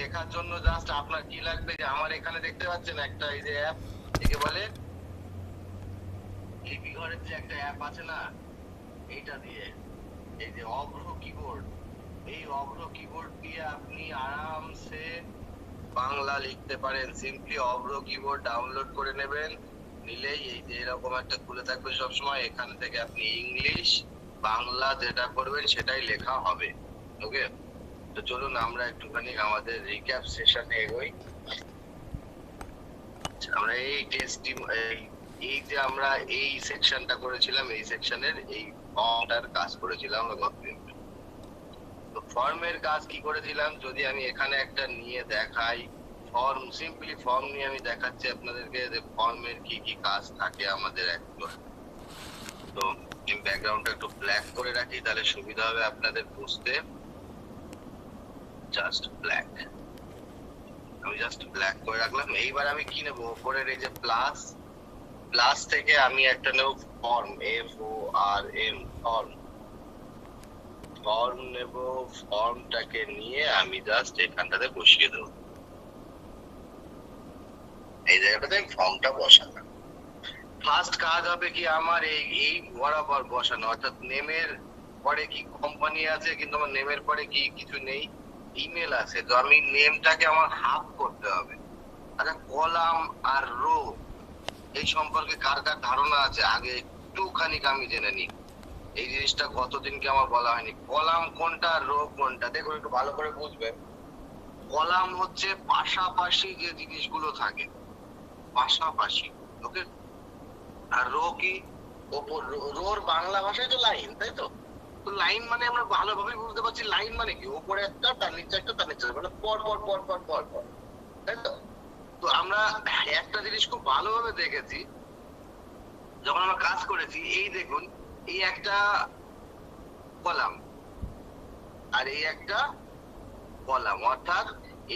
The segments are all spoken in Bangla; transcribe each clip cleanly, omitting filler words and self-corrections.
লেখার জন্য জাস্ট আপনার কি লাগবে, যে আমার এখানে দেখতে পাচ্ছেন একটা এই যে অ্যাপ, একে বলে লিপি ঘরের যে একটা অ্যাপ আছে না, এইটা দিয়ে এই যে অভ্র কিবোর্ড, এই অভ্র কিবোর্ড দিয়ে আপনি আরামসে বাংলা লিখতে পারেন। সিম্পলি অভ্র কিবোর্ড ডাউনলোড করে নেবেন, নিলেই এই যে এরকম একটা খুলে থাকবে সবসময়, এখান থেকে আপনি ইংলিশ বাংলা যেটা করবেন সেটাই লেখা হবে। ওকে, তো চলুন আমরা একটুখানি আমাদের রিক্যাপ সেশনে এগোই। আমরা এই টেস্টিং এই যে আমরা এই সেকশনটা করেছিলাম, এই সেকশনের এই ফর্মটার কাজ করেছিলাম গতদিন। তো ফর্মের কাজ কি করেছিলাম, যদি আমি এখানে একটা নিয়ে দেখাই ফর্ম, সিম্পলি ফর্ম নিয়ে আমি দেখাচ্ছি আপনাদেরকে যে ফর্মের কি কি কাজ থাকে আমাদের একদম। তো ব্যাকগ্রাউন্ডটা একটু ব্ল্যাক করে রাখি, তাহলে সুবিধা হবে আপনাদের বুঝতে। জাস্ট ব্ল্যাক, আমি জাস্ট ব্ল্যাক করে রাখলাম। এইবার আমি কি নেবো, উপরের এই যে প্লাস, প্লাস থেকে আমি একটা নেব ফর্ম, FORM, ফর্ম, ফর্ম নেব। ফর্মটাকে নিয়ে আমি জাস্ট এখানটাতে বসিয়ে দেবো, এই জায়গাটাতে আমি ফর্মটা বসালাম। ফার্স্ট কাজ হবে কি আমার এই বরাবর বসানো, অর্থাৎ নেমের পরে কি কোম্পানি আছে কিন্তু আমার নেমের পরে কি কিছু নেই, ইমেল আছে। তো আমি নেমটাকে আমার হাফ করতে হবে। আচ্ছা, কলাম আর রো এই সম্পর্কে কার কার ধারণা আছে আগে একটুখানি আমি জেনে নিই। এই জিনিসটা গতদিনকে আমার বলা হয়নি, কলাম কোনটা রো কোনটা। দেখুন একটু ভালো করে বুঝবেন, কলাম হচ্ছে পাশাপাশি যে জিনিসগুলো থাকে, পাশাপাশি। ওকে, আর রো কি, ওপর। রোর বাংলা ভাষায় তো লাইন, তাই তো। তো লাইন মানে আমরা ভালোভাবে বুঝতে পারছি, লাইন মানে কি ওপরে একটা তার নিচে একটা তার নিচে মানে পর পর পর পর পর পর, তাই তো। তো আমরা একটা জিনিস খুব ভালোভাবে দেখেছি যখন আমরা কাজ করেছি, এই দেখুন এই একটা কলাম আর এই একটা কলাম, অর্থাৎ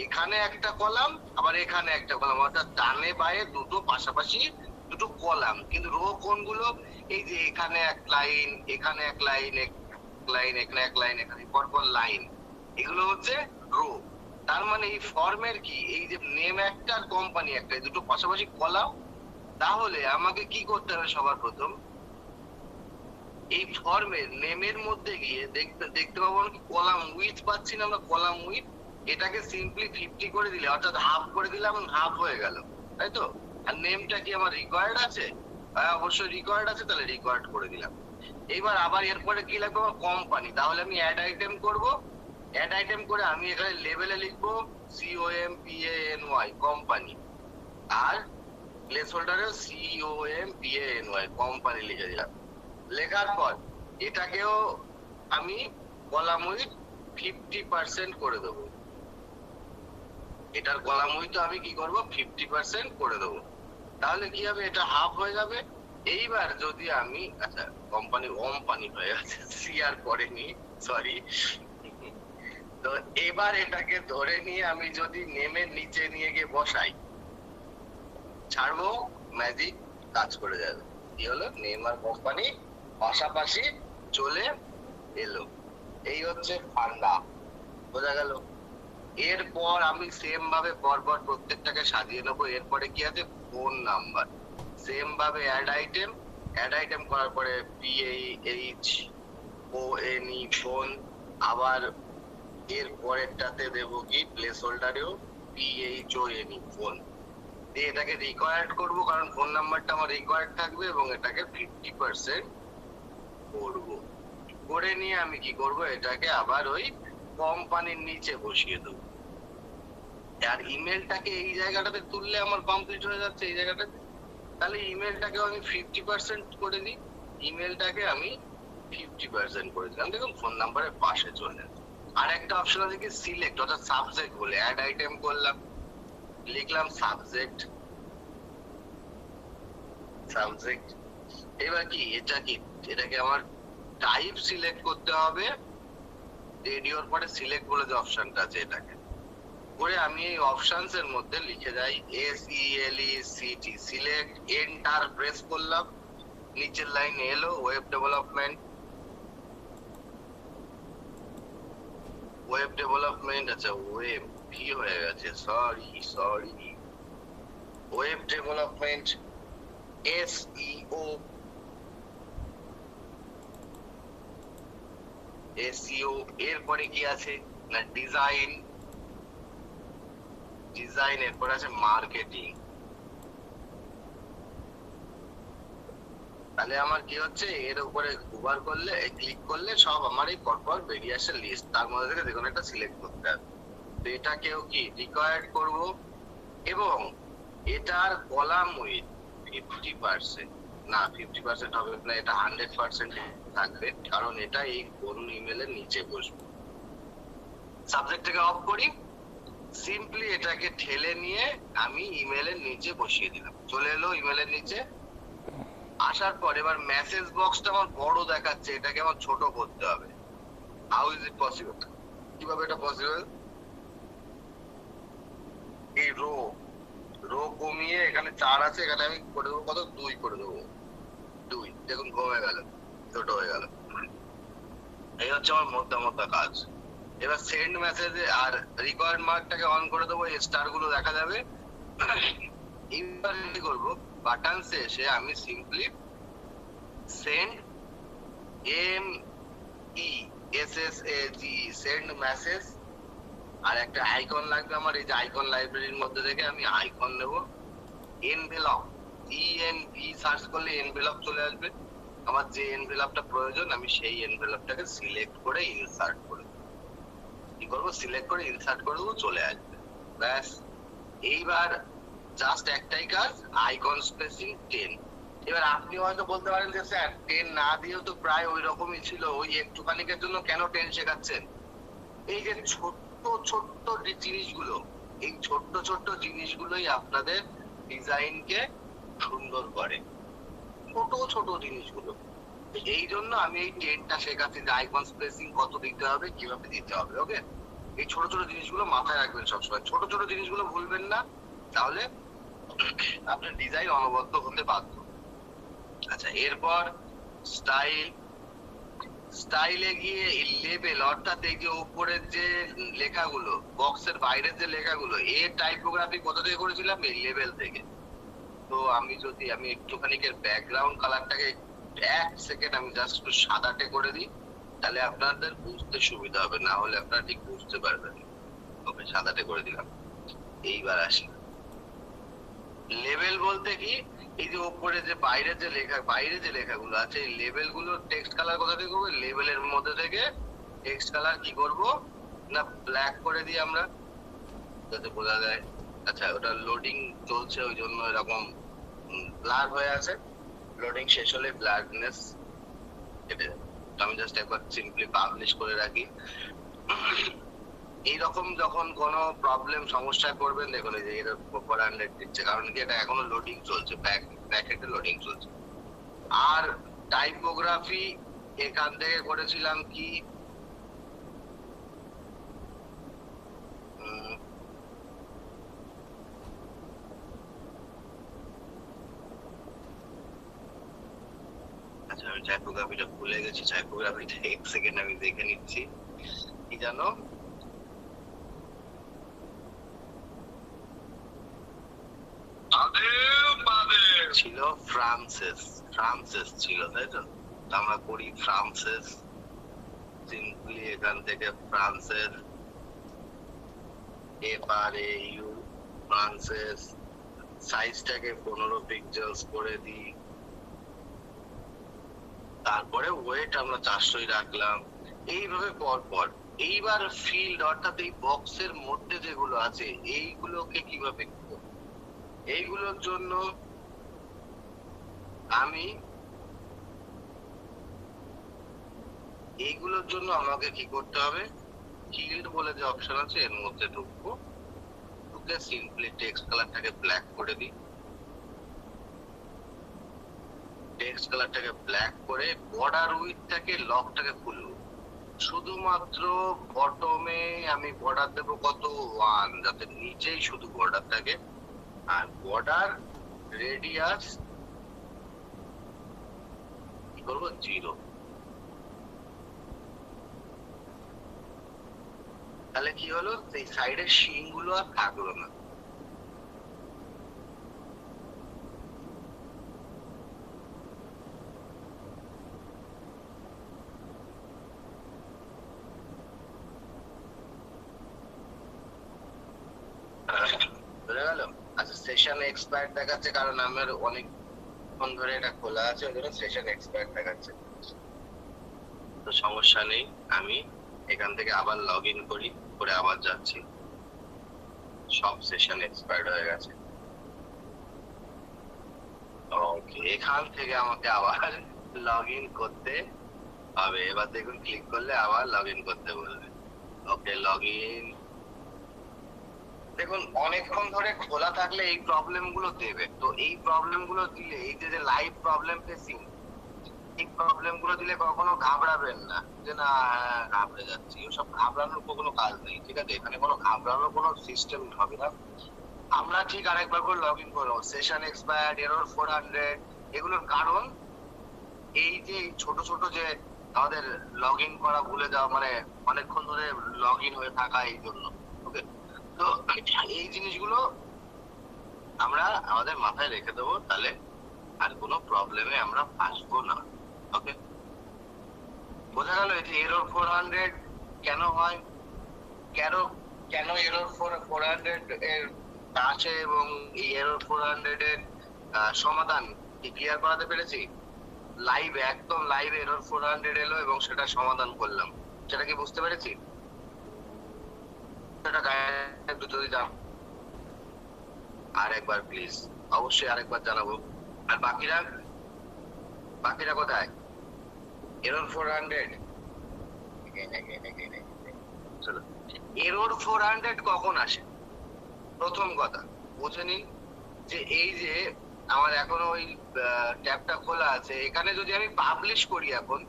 এখানে একটা কলাম আবার এখানে একটা কলাম, অর্থাৎ ডানে বায়ে দুটো পাশাপাশি দুটো কলাম। কিন্তু রো কোনগুলো, এই যে এখানে এক লাইন, এখানে এক লাইন, এক লাইন, এখানে এক লাইন, এখানে পরপর লাইন, এগুলো হচ্ছে রো। তার মানে এই ফর্মের কি, এই যে নেম একটা আর কোম্পানি একটা, এই দুটো পাশাপাশি কলাম। তাহলে আমাকে কি করতে হবে, সবার প্রথম এই ফর্মের নেমের মধ্যে গিয়ে দেখতে দেখতে পাবো কি কলাম উইথ পাচ্ছি না আমরা, কলাম উইথ, এটাকে সিম্পলি 50 করে দিলে, অর্থাৎ হাফ করে দিলাম, হাফ হয়ে গেল, তাই তো। আর নেমটা কি আমার রিকোয়ার্ড আছে, অবশ্যই রিকোয়ার্ড আছে, তাহলে রিকোয়ার্ড করে দিলাম। এইবার আবার এরপরে কি লাগবে আমার কোম্পানি, তাহলে আমি অ্যাড আইটেম করব। অ্যাড আইটেম করে আমি এখানে লেবেলে লিখবো COMPANY কোম্পানি, আর প্লেস হোল্ডারে COMPANY কোম্পানি লিখে দিলাম। লেখার পর এটাকেও আমি কলাম উইথ 50% করে দেবো, এটার কলাম উইথ আমি কি করব 50% করে দেবো। তাহলে কি হবে, এটা হাফ হয়ে যাবে। এইবার যদি আমি, আচ্ছা কোম্পানি হয়ে গেছে, সি আর পড়েনি, সরি। তো এবার এটাকে ধরে নিয়ে আমি যদি নেমের নিচে নিয়ে গিয়ে বসাই, ছাড়বো, ম্যাজিক কাজ করে যাবে। কি হলো, নেম আর কোম্পানি পাশাপাশি চলে এলো। এই হচ্ছে ফান্ডা, বোঝা গেল। এরপর আমি সেম ভাবে পরপর প্রত্যেকটাকে সাজিয়ে নেবো। এরপরে কি আছে, ফোন নাম্বার, সেম ভাবে অ্যাড আইটেম, অ্যাড আইটেম করার পরে PAHONE ফোন, আবার এর পরেরটাতে দেবো কি প্লেস হোল্ডারেও PHONE ফোন দিয়ে এটাকে রিকোয়ার্ড করব, কারণ ফোন নাম্বারটা আমার রিকোয়ার্ড থাকবে, এবং এটাকে 50% করবো। করে নিয়ে আমি কি করব, এটাকে আবার ওই কোম্পানির নিচে বসিয়ে দেবো। আর ইমেলটাকে এই জায়গাটাতে তুললে আমার কমপ্লিট হয়ে যাচ্ছে এই জায়গাটাতে। তাহলে ইমেলটাকে আমি 50% করে দিই, ইমেলটাকে আমি 50% করে দিলাম। দেখুন ফোন নাম্বারের পাশে চলে। আর একটা অপশন আছে কি সিলেক্ট, অর্থাৎ সাবজেক্ট বলে অ্যাড আইটেম করলাম, লিখলাম সাবজেক্ট, সাবজেক্ট। এবার কি এটা কি, এটাকে আমার টাইপ সিলেক্ট করতে হবে। রেডিওর পরে সিলেক্ট বলে যে অপশনটা আছে, এটাকে করে আমি এই অপশনস এর মধ্যে লিখে যাই SELECT, সিলেক্ট, এন্টার প্রেস করলাম। নিচের লাইন এলো ওয়েব ডেভেলপমেন্ট, ওয়েব ডেভেলপমেন্ট, আচ্ছা ওয়েব কি হয়ে গেছে, sorry web development, SEO, SEO এরপরে কি আছে না ডিজাইন এরপর আছে মার্কেটিং। তাহলে আমার কি হচ্ছে, এর উপরে দুবার করলে ক্লিক করলে সব আমার এই পরপর বেরিয়ে আসে লিস্ট, তার মধ্যে থেকে যে কোনো একটা সিলেক্ট করতে হবে। তো এটাকেও কি রিকোয়ার্ড করব, এবং এটার কলাম উইথ 50%, না 50% হবে না, এটা 100% থাকবে, কারণ এটা এই কোন ইমেলের নিচে বসবে। সাবজেক্টটাকে অফ করি, সিম্পলি এটাকে ঠেলে নিয়ে আমি ইমেলের নিচে বসিয়ে দিলাম, চলে এলো ইমেলের নিচে। আসার পর এবার মেসেজ বক্সটা আমার বড় দেখাচ্ছে, এটাকে আমার ছোট করতে হবে। How is it possible? কিভাবে এটা পসিবল? এই রো কমিয়ে এখানে 4 আছে, এখানে আমি করে দেবো কত, 2 করে দেবো। 2 দেখুন কমে গেল, ছোট হয়ে গেল। এই হচ্ছে আমার মোদ্দা কাজ। এবার সেন্ড মেসেজে আর রিকোয়ার্ড মার্কটাকে অন করে দেবো, স্টার গুলো দেখা যাবে। এবার কি করবো, বাটনসে এসে আমি সিম্পলি সেন্ড সেন্ড মেসেজ, আর একটা আইকন লাগবে আমার, এই যে আইকন লাইব্রেরির মধ্যে থেকে আমি আইকন নেব। এনভেলপ, ইএনভি সার্চ করলে এনভেলপ চলে আসবে। আমার যে এনভেলপটা প্রয়োজন আমি সেই এনভেলপটাকে সিলেক্ট করে ইনসার্ট করে কি করবো, সিলেক্ট করে ইনসার্ট করে দেবো, চলে আসবে। ব্যাস, এইবার জাস্ট একটাই কাজ, আইকন স্পেসিং 10। এবার আপনি হয়তো বলতে পারেন যে স্যার 10 না দিয়েও তো প্রায় ওই রকমই ছিল, ওই একটুখানিকের জন্য কেন 10 শেখাচ্ছেন? এই যে ছোট্ট ছোট্ট জিনিসগুলো, এই ছোট্ট জিনিসগুলোই আপনাদের ডিজাইনকে সুন্দর করে, ছোট জিনিসগুলো। এই জন্য আমি এই 10টা শেখাচ্ছি, যে আইকন স্পেসিং কত দিতে হবে, কিভাবে দিতে হবে। ওকে, এই ছোট জিনিসগুলো মাথায় রাখবেন সবসময়, ছোট জিনিসগুলো ভুলবেন না, তাহলে আপনার ডিজাইন অনবদ্য হতে বাধ্য। আচ্ছা, এরপর স্টাইলে গিয়ে লেবেল, অর্থাৎ এই যে উপরের যে লেখাগুলো, বক্সের বাইরের যে লেখাগুলো, এর টাইপোগ্রাফি কোথা থেকে করেছিলাম, এই লেবেল থেকে। তো আমি একটুখানি ব্যাকগ্রাউন্ড কালারটাকে 1 সেকেন্ড আমি জাস্ট একটু সাদাটে করে দিই, তাহলে আপনাদের বুঝতে সুবিধা হবে, না হলে আপনারা ঠিক বুঝতে পারবেন। ওকে, সাদাটে করে দিলাম। এইবার আসি, লেবেল বলতে কি, এই যে উপরে যে বাইরে যে লেখাগুলো আছে, এই লেবেল গুলো টেক্সট কালার কোথা থেকে করবো, লেবেলের মধ্যে থেকে টেক্সট কালার কি করব না, ব্ল্যাক করে দিই আমরা, যাতে বোঝা যায়। আচ্ছা, ওটা লোডিং চলছে ওই জন্য এরকম ব্লার হয়ে আছে, লোডিং শেষ হলে ব্লারনেস কেটে যাবে। আমি জাস্ট একবার সিম্পলি পাবলিশ করে রাখি। এইরকম যখন কোনো প্রবলেম সমস্যায় পড়বেন, দেখুন এই যে এটা 400 দিচ্ছে, কারণ কি এটা এখনো লোডিং চলছে, ব্যাকএন্ডে লোডিং চলছে। আর টাইপোগ্রাফি এখান থেকে করেছিলাম কি, আচ্ছা আমি টাইপোগ্রাফিটা ভুলে গেছি, টাইপোগ্রাফিটা 1 সেকেন্ড আমি দেখে নিচ্ছি। কি জানো, ছিল ফ্রান্সেস ছিল, তাই তো? আমরা করি ফ্রান্সেস, সিম্পলি এখান থেকে ফ্রান্সেস, FRAU ফ্রান্সেস, সাইজটাকে 15 পিক্সেলস করে দিই, তারপরে ওয়েট আমরা 400 রাখলাম। এইভাবে পর এইবার ফিল্ড, অর্থাৎ এই বক্সের মধ্যে যেগুলো আছে এইগুলোকে কিভাবে, এইগুলোর জন্য আমাকে কি করতে হবে, ফিল্ড বলে যে অপশন আছে এর মধ্যে ঢুকে সিম্পলি টেক্সট কালারটাকে ব্ল্যাক করে দিই। টেক্সট কালারটাকে ব্ল্যাক করে বর্ডার উইডথটাকে, লকটাকে খুলবো, শুধুমাত্র বটমে আমি বর্ডার দেবো কত, 1, যাতে নিচেই শুধু বর্ডার থাকে। আর বর্ডার রেডিয়াস কি করবো, 0। তাহলে কি হলো, সেই সাইডের শিং গুলো আর থাকলো না। বুঝে গেল? আচ্ছা, সেশন এক্সপায়ার দেখাচ্ছে কারণ আমার অনেকক্ষণ ধরে এটা খোলা আছে, ওই জন্য সেশন এক্সপায়ার দেখাচ্ছে। তো সমস্যা নেই, আমি এখান থেকে আবার লগ ইন করে আবার যাচ্ছি। সব সেশন এক্সপায়ার্ড হয়ে গেছে। ওকে, এখান থেকে আমাকে আবার লগ ইন করতে হবে। এবার দেখুন, ক্লিক করলে আবার লগ ইন করতে বলবে। ওকে, লগ ইন। দেখুন, অনেকক্ষণ ধরে খোলা থাকলে এই প্রবলেম গুলো দেবে। তো এই প্রবলেম গুলো দিলে, এই যে লাইভ প্রবলেম ফেসিং, এই প্রবলেম গুলো দিলে কখনো ঘাবড়াবেন না যে না ঘাবড়ে যাচ্ছি। ওসব ঘাবড়ানোর কোনো কাজ নেই, ঠিক আছে? এখানে কোনো ঘাবড়ানোর কোনো সিস্টেম হবে না। আমরা ঠিক আরেকবার করে লগ ইন করবো। সেশন এক্সপায়ার্ড, এরর 400, এগুলোর কারণ এই যে ছোট ছোট যে আমাদের লগ ইন করা ভুলে যাওয়া, মানে অনেকক্ষণ ধরে লগ ইন হয়ে থাকা, এই জন্য। ওকে, তো এই জিনিসগুলো আমরা আমাদের মাথায় রেখে দেবো, তাহলে আর কোনো প্রবলেমে আমরা আসবো না। ওকে, বোঝা গেল? এই যে এরর 400 কেন হয়, কেন কেন এরর 400 এর আসে, এবং এই এরর 400 এর সমাধান কি ক্লিয়ার করাতে পেরেছি? লাইভ, একদম লাইভ এরর 400 এলো এবং সেটা সমাধান করলাম। সেটা কি বুঝতে পেরেছি? সেটা গায়ে যদি দাম আর একবার প্লিজ, অবশ্যই আরেকবার জানাবো। আর বাকিরা কোথায়? এরর 400, চলো, এরর 400 কখন আসে? প্রথম কথা বুঝে নিন যে এই যে আমার এখনো ওই ট্যাবটা খোলা আছে, এখানে যদি আমি পাবলিশ করি, এখন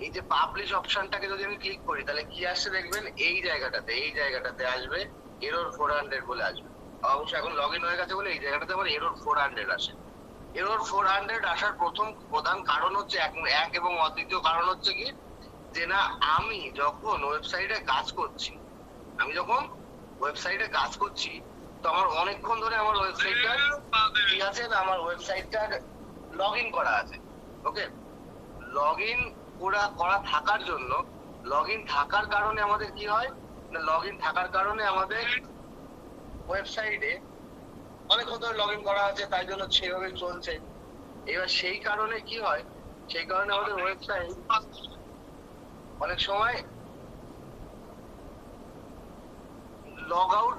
এই যে পাবলিশ অপশনটাকে যদি আমি ক্লিক করি, তাহলে কি আসছে দেখবেন, এই জায়গাটাতে আসবে এরর 400 বলে আসবে। অবশ্যই এখন লগ ইন হয়ে গেছে বলে এই জায়গাটাতে আমার এরর 400 আসে। এরর 400 আসার প্রথম প্রধান কারণ হচ্ছে এক এবং অদ্বিতীয় কারণ হচ্ছে কি, যে না আমি যখন ওয়েবসাইটে কাজ করছি, তো আমার অনেকক্ষণ ধরে আমার ওয়েবসাইটটা কি আছে না, আমার ওয়েবসাইটটার লগ ইন করা আছে। ওকে, লগ ইন করা থাকার জন্য, লগ ইন থাকার কারণে আমাদের কি হয় না, লগ ইন থাকার কারণে আমাদের ওয়েবসাইটে অনেকক্ষণ ধরে লগ ইন করা আছে, তাই জন্য সেভাবে চলছে। এবার সেই কারণে কি হয়, সেই কারণে আমাদের ওয়েবসাইট অনেক সময় লগ আউট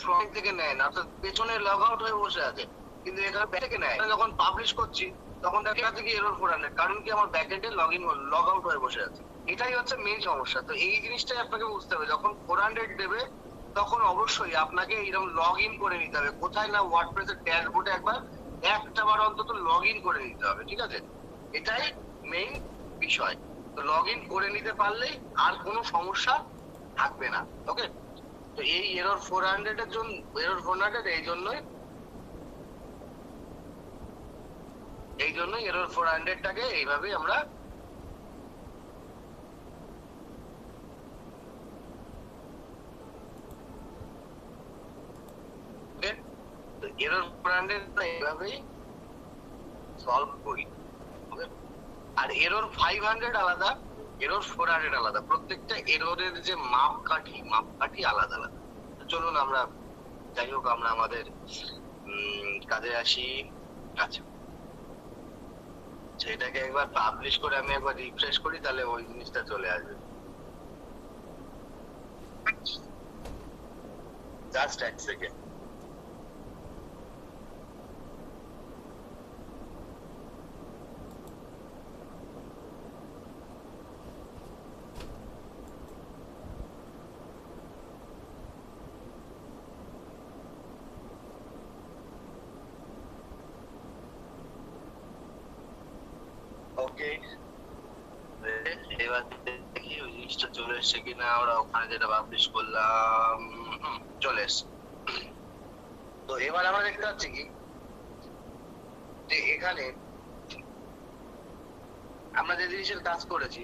ফ্রন্ট থেকে নেয় না, অর্থাৎ পেছনে লগ আউট হয়ে বসে আছে, কিন্তু এখানে ব্যাক থেকে নেয়। যখন পাবলিশ করছি তখন দেখা যাচ্ছে কি এরর 400, কারণ কি আমার ব্যাক এন্ডে লগ আউট হয়ে বসে আছে। এটাই হচ্ছে মেইন সমস্যা। তো এই জিনিসটাই আপনাকে বুঝতে হবে, যখন 400 দেবে তখন অবশ্যই আপনাকে এইরকম লগ ইন করে নিতে হবে। কোথায় না, ওয়ার্ডপ্রেসের ড্যাশবোর্ডে একটা বার অন্তত লগ ইন করে নিতে হবে, ঠিক আছে? এটাই মেইন বিষয়। তো লগ ইন করে নিতে পারলেই আর কোনো সমস্যা থাকবে না। ওকে, তো এই এরর 400 এর জন্য, এরর 400 এই জন্যই এরর 400 টাকে এইভাবে আমরা এরর 400 এইভাবেই সলভ করি। আর এরর 500 আলাদা, এরর 400 আলাদা। প্রত্যেকটা এররের যে মাপকাঠি আলাদা আলাদা। চলুন আমরা, যাই হোক, আমরা আমাদের কাজে আসি। আচ্ছা, সেটাকে একবার পাবলিশ করে আমি একবার রিফ্রেশ করি, তাহলে ওই জিনিসটা চলে আসবে। জাস্ট এক সেকেন্ড। ওকে, এবার দেখি ওই জিনিসটা চলে এসছে কিনা। আমরা ওখানে যেটা পাবলিশ করলাম, চলে এসছে। তো এবার আমরা দেখতে পাচ্ছি কি, যে এখানে আমরা যে জিনিসের কাজ করেছি,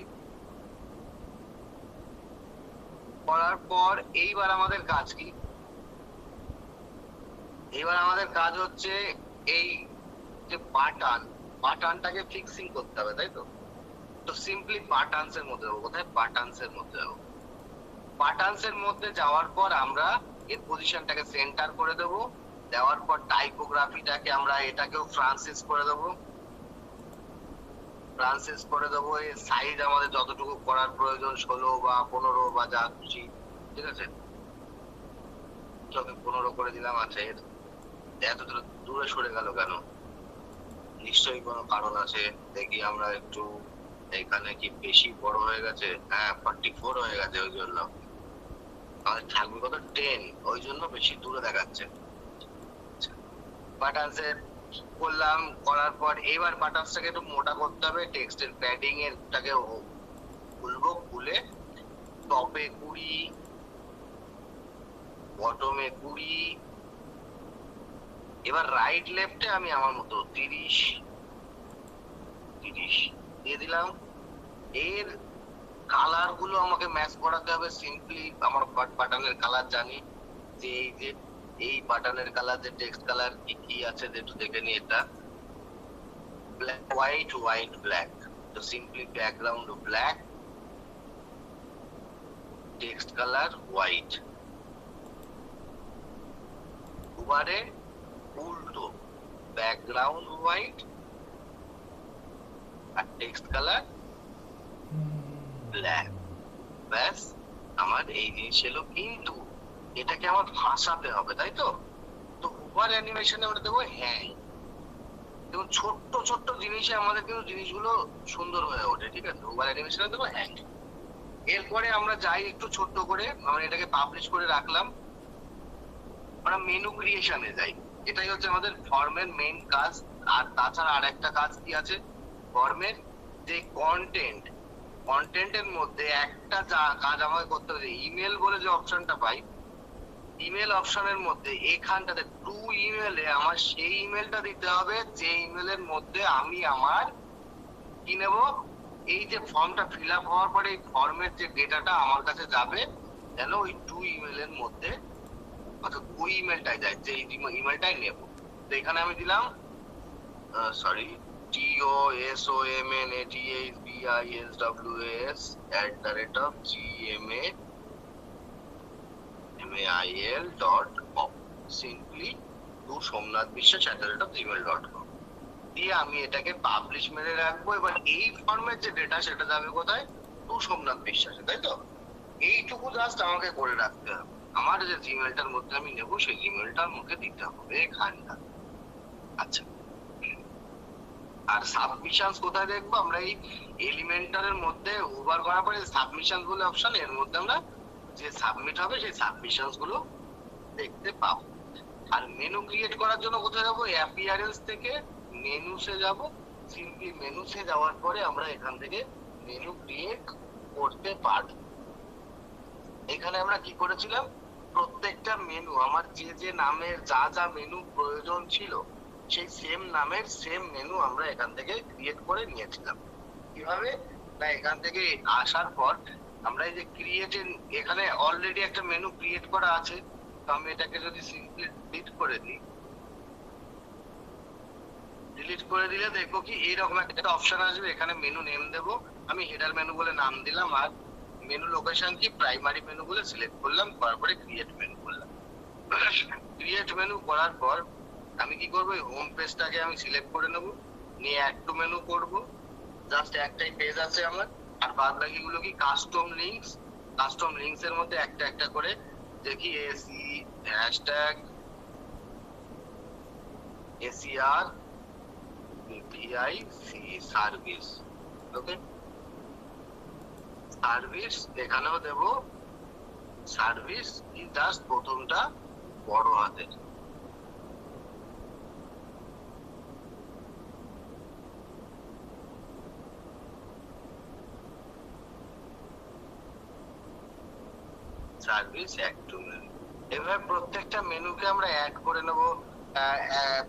করার পর এইবার আমাদের কাজ কি? এবার আমাদের কাজ হচ্ছে এই যে বাটনটাকে ফিক্সিং করতে হবে, তাই তো? তো সিম্পলি বাটনস এর মধ্যে যাবো। কোথায়? বাটনস এর মধ্যে যাবো। বাটনস এর মধ্যে যাওয়ার পর আমরা এর পজিশনটাকে সেন্টার করে দেবো। দেওয়ার পর টাইপোগ্রাফিটাকে আমরা এটাকেও ফ্রান্সিস করে দেবো। ফ্রান্সিস করে দেবো। এর সাইজ আমাদের যতটুকু করার প্রয়োজন, 16 বা 15 বা যা খুশি, ঠিক আছে? চোখে 15 করে দিলাম। আচ্ছা, এত দূরে সরে গেল কেন? নিশ্চয়ই কোনো কারণ আছে। দেখি আমরা একটু, এখানে কি বেশি বড় হয়ে গেছে? হ্যাঁ, 44 হয়ে গেছে। ওই জন্য আমাদের থাকবে কত? 10। ওই জন্য বেশি দূরে দেখাচ্ছে। বাটনসের করলাম, করার পর এবার বাটনসটাকে একটু মোটা করতে হবে। টেক্সটের প্যাডিং এরটাকে খুলবো, খুলে টপে 20, বটমে 20, এবার রাইট লেফটে আমি আমার মতো 30 দিয়ে দিলাম। এর কালার গুলো আমাকে ম্যাচ করাতে হবে। সিম্পলি আমার বাটনের কালার জানি, যে এই বাটনের কালার, যে টেক্সট কালার কি কি আছে একটু দেখে নি। এটা ব্ল্যাক, হোয়াইট, ব্ল্যাক। তো simply background black, text colour white. দুবারে উল্টো, ব্যাকগ্রাউন্ড হোয়াইট আর টেক্সট কালার ব্ল্যাক। ব্যাস, আমার এই জিনিস এলো। কিন্তু এটাকে আমার ভাষাতে হবে, তাই তো? তো ওভার অ্যানিমেশনে আমরা দেবো হ্যাং। দেখুন, ছোট্ট ছোট্ট জিনিসে আমাদের কিন্তু জিনিসগুলো সুন্দর হয়ে ওঠে, ঠিক আছে? ওভার অ্যানিমেশনে দেবো হ্যাং। এরপরে আমরা যাই একটু ছোট্ট করে, আমরা এটাকে পাবলিশ করে রাখলাম। আমরা মেনু ক্রিয়েশনে যাই। এটাই হচ্ছে আমাদের ফর্মের মেইন কাজ। আর তাছাড়া আর একটা কাজ কি আছে ফর্মের? যে কন্টেন্টের মধ্যে একটা কাজ আমাকে করতে হবে। ইমেল বলে যে অপশনটা পাই, ইমেল অপশনের মধ্যে এখানটাতে টু ইমেলে আমার সেই ইমেলটা দিতে হবে যে ইমেলের মধ্যে আমি আমার কি নেব, এই যে ফর্মটা ফিল আপ হওয়ার পরে এই ফর্মের যে ডেটাটা আমার কাছে যাবে, যেন ওই টু ইমেলের মধ্যে, অর্থাৎ ওই ইমেলটাই যায়, যে ইমেলটাই নেব। তো এখানে আমি দিলাম, sorry, TOSOMNATHBISWS@gmail.com, simply two Somnath বিশ্বাস @gmail.com দিয়ে আমি এটাকে পাবলিশ মেরে রাখবো। এবার এই ফর্মের যে ডেটা সেটা যাবে কোথায়? টু সোমনাথ বিশ্বাসে, তাই তো? এইটুকু জাস্ট আমাকে করে রাখতে হবে। আমার যে জিমেলটার মধ্যে আমি নেবো সেই জিমেলটার মুখে দিতে হবে এখানটা। আচ্ছা, আর সাবমিশনস কোথায় দেখবো? আমরা এই এলিমেন্টারের মধ্যে ওভার করার পরে সাবমিশনস বলে অপশন, এর মধ্যে আমরা যে সাবমিট হবে সেই সাবমিশনস গুলো দেখতে পাবো। আর মেনু ক্রিয়েট করার জন্য কোথায় যাবো? অ্যাপিয়ারেন্স থেকে মেনুসে যাব। সিম্পলি মেনুসে যাওয়ার পরে আমরা এখান থেকে মেনু ক্রিয়েট করতে পারবো। এখানে আমরা কি করেছিলাম? প্রত্যেকটা মেনু আমার যে নামের যা মেনু প্রয়োজন ছিল সেই সেম নামের সেম মেনু আমরা এখান থেকে ক্রিয়েট করে নিয়েছিলাম। কিভাবে না, এখান থেকে আসার পর আমরা এই যে ক্রিয়েটের, এখানে অলরেডি একটা মেনু ক্রিয়েট করা আছে। তো আমি এটাকে যদি সিম্পলি ডিলিট করে দিই, ডিলিট করে দিলে দেখবো কি এইরকম একটা অপশন আসবে। এখানে মেনু নেম দেবো, আমি হেডার মেনু বলে নাম দিলাম। আর মেনু লোকেশন কি প্রাইমারি মেনু বলে সিলেক্ট করলাম, তারপরে ক্রিয়েট মেনু করলাম। ক্রিয়েট মেনু করার পর আমি কি করবো? হোম পেজটাকে আমি সিলেক্ট করে নেবো, নিয়ে অ্যাড টু মেনু করবো। জাস্ট একটাই পেজ আছে আমার। আর বাদ বাকি গুলো কি কাস্টম লিঙ্কস। কাস্টম লিঙ্কস এর মধ্যে একটা একটা করে দেখি AC hashtag ACR VIC service. Okay, service এখানেও দেব সার্ভিস, কি জাস্ট প্রথমটা বড় হাতের। সার্ভিস এক টু মেনু। এবার প্রত্যেকটা মেনুকে আমরা অ্যাড করে নেব।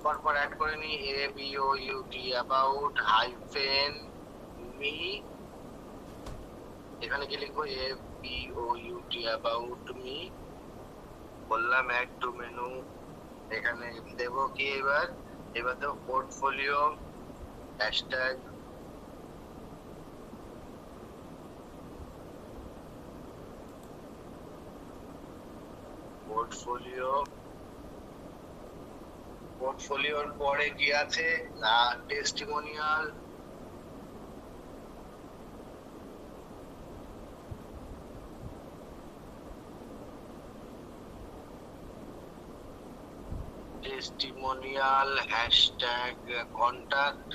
পরপর অ্যাড করে নি ABOUT অ্যাবাউট হাইফেন মি। এখানে কি লিখবো? POUT অ্যাবাউট মি, বললাম অ্যাড টু মেনু। এখানে দেব কি এবার দেব পোর্টফোলিও, হ্যাশট্যাগ পোর্টফোলিও। পোর্টফোলিওর পরে কি আছে না টেস্টিমোনিয়াল, টেস্টিমোনিয়াল হ্যাশট্যাগ কন্টাক্ট,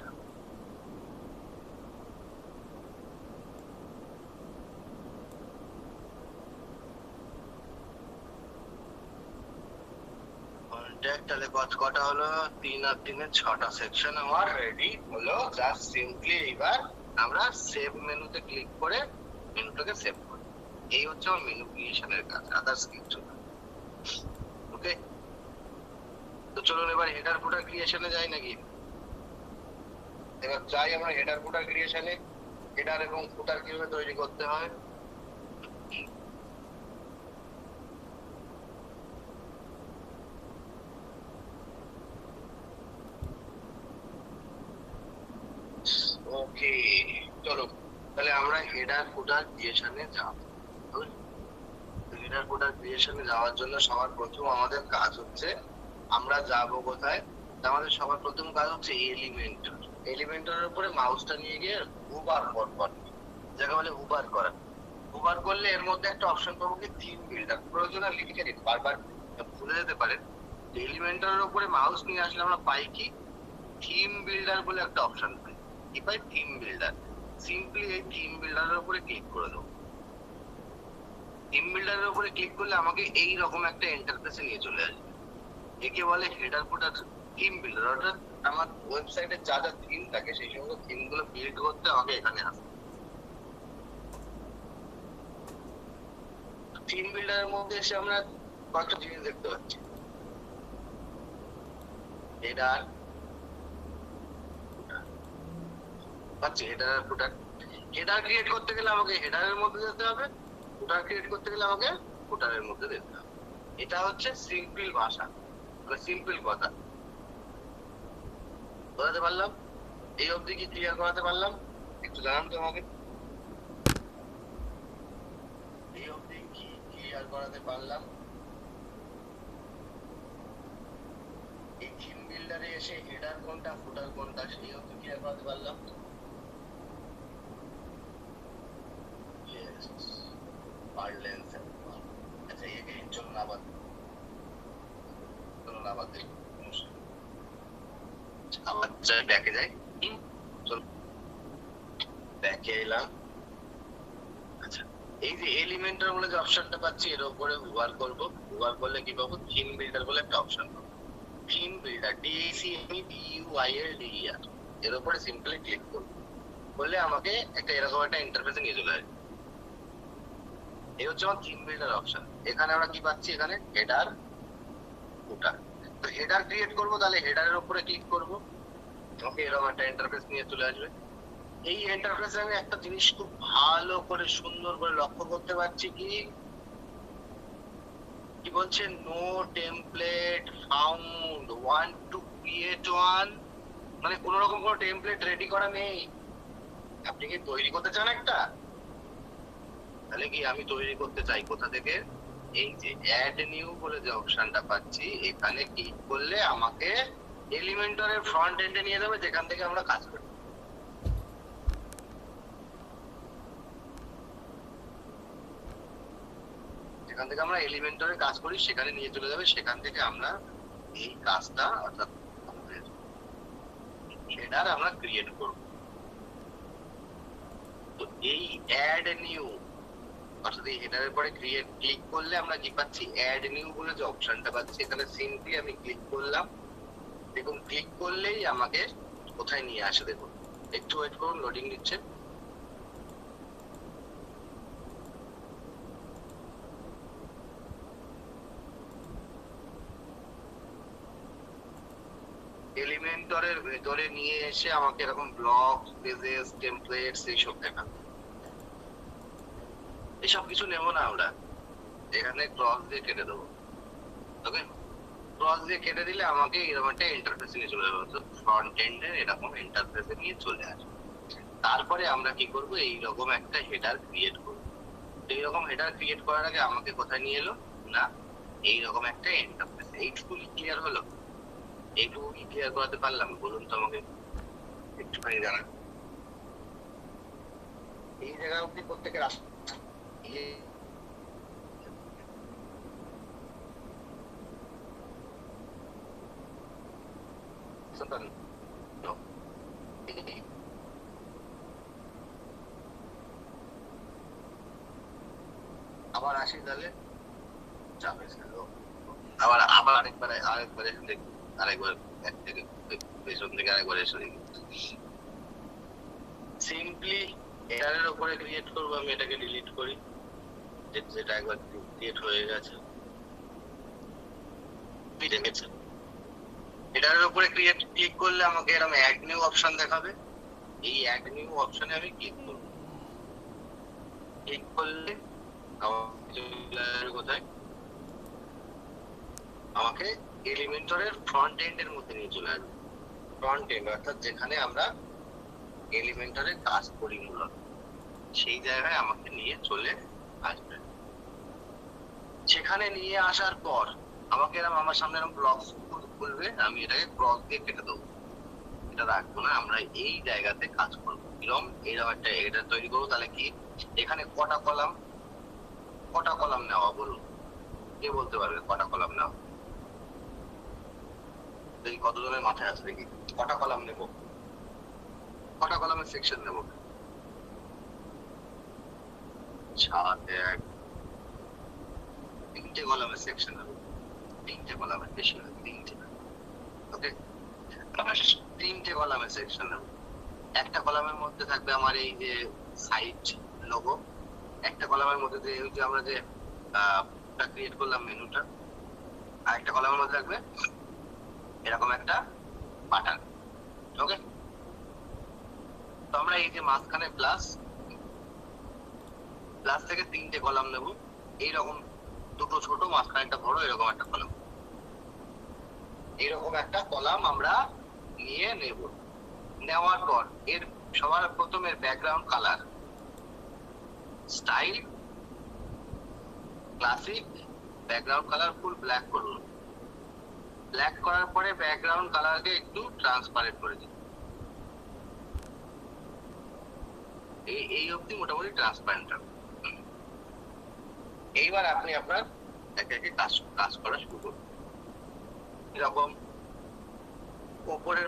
তাহলে কটা হলো? 3 আর 3 6টা সেকশন আমার রেডি হলো। জাস্ট সিম্পলি এবার আমরা সেভ মেনুতে ক্লিক করে মেনুটাকে সেভ করি। এই হচ্ছে আমার মেনু ক্রিয়েশনের কাজ, আদার্স কিছু না। ওকে, তো চলুন এবার হেডার ফুটার ক্রিয়েশনে যাই নাকি? এবার যাই আমরা হেডার ফুটার ক্রিয়েশনে। হেডার এবং ফুটার কিভাবে তৈরি করতে হয়। ওকে, চলো তাহলে আমরা হেডার ফুটার ক্রিয়েশনে যাব। হেডার ফুটার ক্রিয়েশনে যাওয়ার জন্য সবার প্রথম আমাদের কাজ হচ্ছে, আমরা যাব কোথায়? আমাদের সবার প্রথম কাজ হচ্ছে এলিমেন্টর। এলিমেন্টরের উপরে মাউসটা নিয়ে গিয়ে হুবার ফরওয়ার্ড, যাকে বলে হুবার করা। হুবার করলে এর মধ্যে একটা অপশন পাবো কি থিম বিল্ডার। প্রয়োজনে লিখে নিন, বারবার ভুলে যেতে পারেন। এলিমেন্টরের উপরে মাউস নিয়ে আসলে আমরা পাই কি থিম বিল্ডার বলে একটা অপশন পাই। কি পাই? Theme builder. সিম্পলি এই থিম বিল্ডারের উপরে ক্লিক করে দেবো। থিম বিল্ডারের উপরে ক্লিক করলে আমাকে এই রকম একটা ইন্টারফেসে নিয়ে চলে আসবে। একে বলে হেডার ফুটার থিম বিল্ডার। অর্থাৎ আমার ওয়েবসাইটে যা যা থিম থাকে সেই সমস্ত থিম গুলো বিল্ড করতে আমাকে এখানে আসে। থিম বিল্ডারের মধ্যে এসে আমরা কয়েকটা জিনিস দেখতে পাচ্ছি। হেডার পাচ্ছি, হেডার আর ফুটার। হেডার ক্রিয়েট করতে গেলে আমাকে হেডারের মধ্যে যেতে হবে, ফুটার ক্রিয়েট করতে গেলে আমাকে ফুটারের মধ্যে যেতে হবে। এটা হচ্ছে সিম্পল ভাষা, মানে সিম্পল কথা। বোঝাতে পারলাম? এই অবধি কি ক্লিয়ার করাতে পারলাম? একটু জানান তো আমাকে, এই অবধি কি ক্লিয়ার করাতে পারলাম? এই থিম বিল্ডারে এসে হেডার কোনটা ফুটার কোনটা সেই অবধি ক্লিয়ার করাতে পারলাম? পারলেন স্যার। আচ্ছা একে চলুন আবার দেখি। আবার ব্যাকে যাই। চল ব্যাকে এলাম। আচ্ছা, এই যে এলিমেন্টার বলে যে অপশনটা পাচ্ছি এর উপরে হুবার করব। হুবার করলে কি পাবো? থিম বিল্ডার বলে একটা অপশন পাবো। থিম বিল্ডার DACMEBUILDER, এর উপরে সিম্পলি ক্লিক করব। করলে আমাকে একটা এরকম একটা ইন্টারফেসে নিয়ে চলে আসবে। এই হচ্ছে আমার থিম বিল্ডার অপশন। এখানে আমরা কি পাচ্ছি? এখানে হেডার ফুটার। তো হেডার ক্রিয়েট করব, তাহলে হেডারের উপরে ক্লিক করব, আমাকে এরকম একটা ইন্টারফেস নিয়ে চলে আসবে। এই ইন্টারফেসে আমি একটা জিনিস খুব ভালো করে সুন্দর করে লক্ষ্য করতে পারছি কি কি বলছে? No template found, want to create one. মানে কোন রকম কোনো টেমপ্লেট রেডি করা নেই। আপনি কি তৈরি করতে চান একটা? তাহলে কি আমি তৈরি করতে চাই কোথা থেকে? এই যে অ্যাড নিউ বলে যে অপশনটা পাচ্ছি, এখানে ক্লিক করলে আমাকে এলিমেন্টরের ফ্রন্ট এন্ডে নিয়ে যাবে, যেখান থেকে আমরা কাজ করি। যেখান থেকে আমরা এলিমেন্টরে কাজ করি সেখানে নিয়ে চলে যাবে। সেখান থেকে আমরা এই কাজটা অর্থাৎ হেডার আমরা ক্রিয়েট করব। তো এই অ্যাড নিউ অর্থাৎ এই হেডারের পরে ক্লিক করলে আমরা কি পাচ্ছি? অ্যাড নিউ বলে যে অপশনটা পাচ্ছি, এখানে সিম্পলি আমি ক্লিক করলাম। দেখুন ক্লিক করলেই আমাকে কোথায় নিয়ে আসে দেখুন। একটু ওয়েট করুন, লোডিং নিচ্ছে। এলিমেন্টরের ভেতরে নিয়ে এসে আমাকে এরকম ব্লক, পেজেস, টেমপ্লেটস এইসব দেখাবে। এসব কিছু নেবো না আমরা, এখানে ক্রস দিয়ে কেটে দেবো। ওকে, ক্রস দিয়ে কেটে দিলে আমাকে এরকম একটা ইন্টারফেসে নিয়ে চলে যাবে, ফ্রন্ট এন্ডের এরকম ইন্টারফেসে নিয়ে চলে আসবে। তারপরে আমরা কি করব, এইরকম একটা হেডার ক্রিয়েট করব। এইরকম হেডার ক্রিয়েট করার আগে আমাকে কোথায় নিয়ে এলো না, এইরকম একটা ইন্টারফেস। এইটুকু ক্লিয়ার হলো? এইটুকু কি ক্লিয়ার করাতে পারলাম বলুন তো আমাকে, একটুখানি জানান। এই জায়গা অব্দি প্রত্যেকের আসে আবার আসি তাহলে, চাপে আবার আবার আরেকবার এসে দেখি, আরেকবার এক থেকে পেছন থেকে আরেকবার এসে দেখি। সিম্পলি এটার উপরে ক্রিয়েট করবো, আমি এটাকে ডিলিট করি, যেটা একবার ক্রিয়েট হয়ে গেছে। দেখেছেন, এটার উপরে ক্রিয়েট ক্লিক করলে আমাকে এরকম অ্যাড নিউ অপশন দেখাবে। এই অ্যাড নিউ অপশনে আমি ক্লিক করব। ক্লিক করলে কোথায় আমাকে এলিমেন্টরের ফ্রন্ট এন্ড এর মধ্যে নিয়ে চলে আসবে। ফ্রন্ট এন্ড অর্থাৎ যেখানে আমরা এলিমেন্টরে কাজ করি মূলত, সেই জায়গায় আমাকে নিয়ে চলে আসবে। সেখানে নিয়ে আসার পর আমাকে এরকম আমার সামনে এরকম ব্লক খুলবে, আমি এটাকে ক্রস দিয়ে কেটে দেবো। এটা রাখবো না, আমরা এই জায়গাতে কাজ করবো। কিরকম, এইরকম একটা এটা তৈরি করবো। তাহলে কি এখানে কটা কলাম নেওয়া বলুন, কে বলতে পারবে কটা কলাম নেওয়া? দেখি কতজনের মাথায় আছে, দেখি কটা কলাম নেব, কটা কলামের সেকশন নেব? 3টে কলামের সেকশন নেব। 3টে কলামের, বেশি না, 3টে। ওকে, 3টে কলামের সেকশন নেব। একটা কলামের মধ্যে থাকবে আমার এই যে সাইট লোগো, একটা কলামের মধ্যে যে আমরা যে ক্রিয়েট করলাম মেনুটা, আর একটা কলামের মধ্যে থাকবে এরকম একটা বাটন। ওকে, তো আমরা এই যে মাঝখানে প্লাস থেকে 3টে কলাম নেব। এইরকম দুটো ছোট, মাঝখানে একটা বড়, এরকম একটা কলাম, এইরকম একটা কলাম আমরা নিয়ে নেব। নেওয়ার পর এর সবার প্রথমে background colour, style classic, background colour full black করুন। ব্ল্যাক করার পরে ব্যাকগ্রাউন্ড কালারকে একটু ট্রান্সপারেন্ট করে দিন। এই অবধি মোটামুটি ট্রান্সপারেন্ট হবে। এইবার আপনি আপনার একে একে কাজ করা শুরু করুন। এরকম উপরের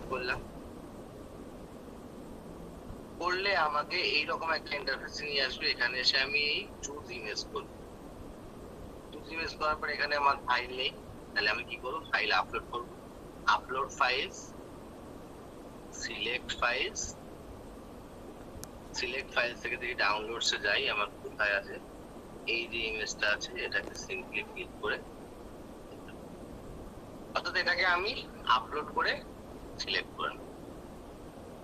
করলাম, করলে আমাকে এইরকম একটা ইন্টারফেস নিয়ে আসবে। এখানে এসে আমি চুজ ইমেজ করব। চুজ ইমেজ করার পর এখানে আমার ফাইল নেই, তাহলে আমি কি করব, ফাইল আপলোড করব। আপলোড ফাইলস, সিলেক্ট ফাইলস থেকে দেখি ডাউনলোডসে যাই, আমার কোথায় আছে এই যে ইমেজটা আছে, এটাকে সিম্পলি ক্লিক করে, অর্থাৎ এটাকে আমি আপলোড করে সিলেক্ট করে নেব।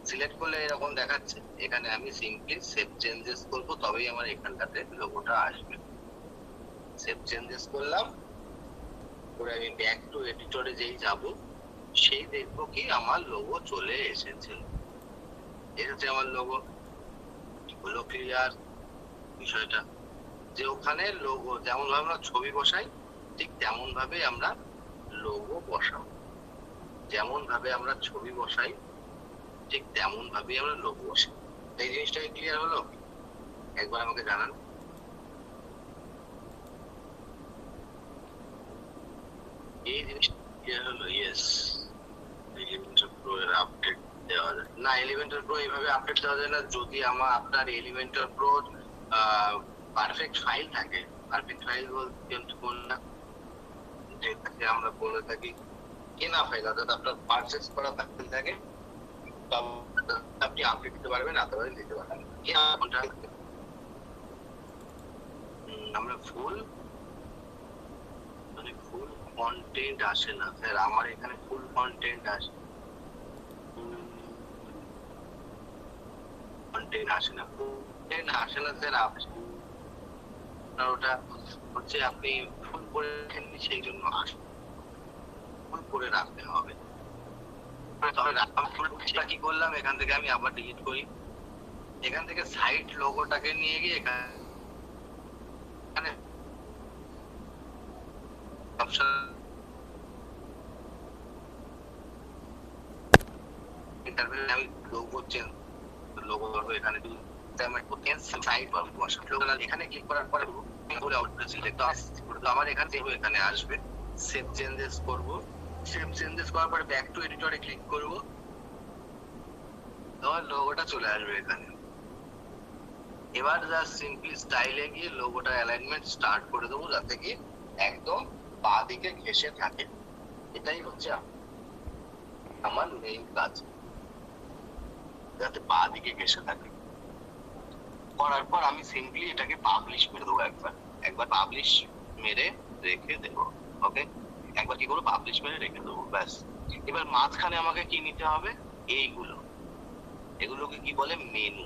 সিলেক্ট করলে এরকম দেখাচ্ছে। এখানে আমি সিম্পলি সেভ চেঞ্জেস করব, তবেই আমার এখানটাতে লোগোটা আসবে। সেভ চেঞ্জেস করলাম, করে আমি ব্যাক টু এডিটরে যেই যাব, সেই দেখবো কি আমার লোগো চলে এসেছে। আমার লোগো হলো ক্লিয়ার বিষয়টা, যে ওখানে লোগো যেমন ভাবে আমরা ছবি বসাই, ঠিক তেমন ভাবে আমরা লোগো বসাবো। যেমন ভাবে আমরা ছবি বসাই, ঠিক তেমন ভাবে আমরা লোগো বসাই। এই জিনিসটা ক্লিয়ার হলো? একবার আমাকে জানান। এই জিনিসটা ক্লিয়ার হলো? ইয়েস। এলিমেন্টর প্রো এর আপডেট দেওয়া যায় না, এলিমেন্টর প্রো এইভাবে আপডেট দেওয়া যায় না। যদি আপনার এলিমেন্টর প্রো পারফেক্ট ফাইল থাকে, পারফেক্ট ফাইল বলতে কোনটা, যেটাকে আমরা বলে থাকি কেনা ফাইল, অর্থাৎ আপনার পারচেজ করা ফাইল থাকে, আপনি আপডেট দিতে পারবেন, আদারওয়াইজ দিতে পারবেন না। আমরা ফুল কন্টেন্ট আসে না স্যার, আমার এখানে ফুল কন্টেন্ট আসে, কন্টেন্ট আসে না, কন্টেন্ট আসে না স্যার। আপনার ওটা হচ্ছে আপনি ফুল করে রাখেননি, সেই জন্য আসে, ফুল করে রাখতে হবে। কি করলাম, এখান থেকে আমি আবার ডিলিট করি, এখান থেকে সাইট লোগোটাকে নিয়ে গিয়ে এখানে অপশন ইন্টারভিউ আমি লোগো চেঞ্জ, লোগো করবো এখানে এখানে ক্লিক করার পরে আমার এখান থেকে এখানে আসবে, সেভ চেঞ্জেস করব, সেভ চেঞ্জেস করার পরে ব্যাক টু এডিটরে ক্লিক করব, তোমার লোগোটা চলে আসবে এখানে। এবার জাস্ট সিম্পলি স্টাইলে গিয়ে লোগোটা অ্যালাইনমেন্ট স্টার্ট করে দেবো, যাতে কি একদম বাঁ দিকে ঘেঁষে থাকে। এটাই হচ্ছে আমার মেইন কাজ, যাতে বাঁ দিকে ঘেঁষে থাকে। করার পর আমি সিম্পলি এটাকে পাবলিশ করে দেবো, একবার পাবলিশ মেরে রেখে দেবো। ওকে, একবার কি করবো, পাবলিশ মেরে রেখে দেবো, ব্যাস। এবার মাঝখানে আমাকে কি নিতে হবে, এগুলোকে কি বলে, মেনু।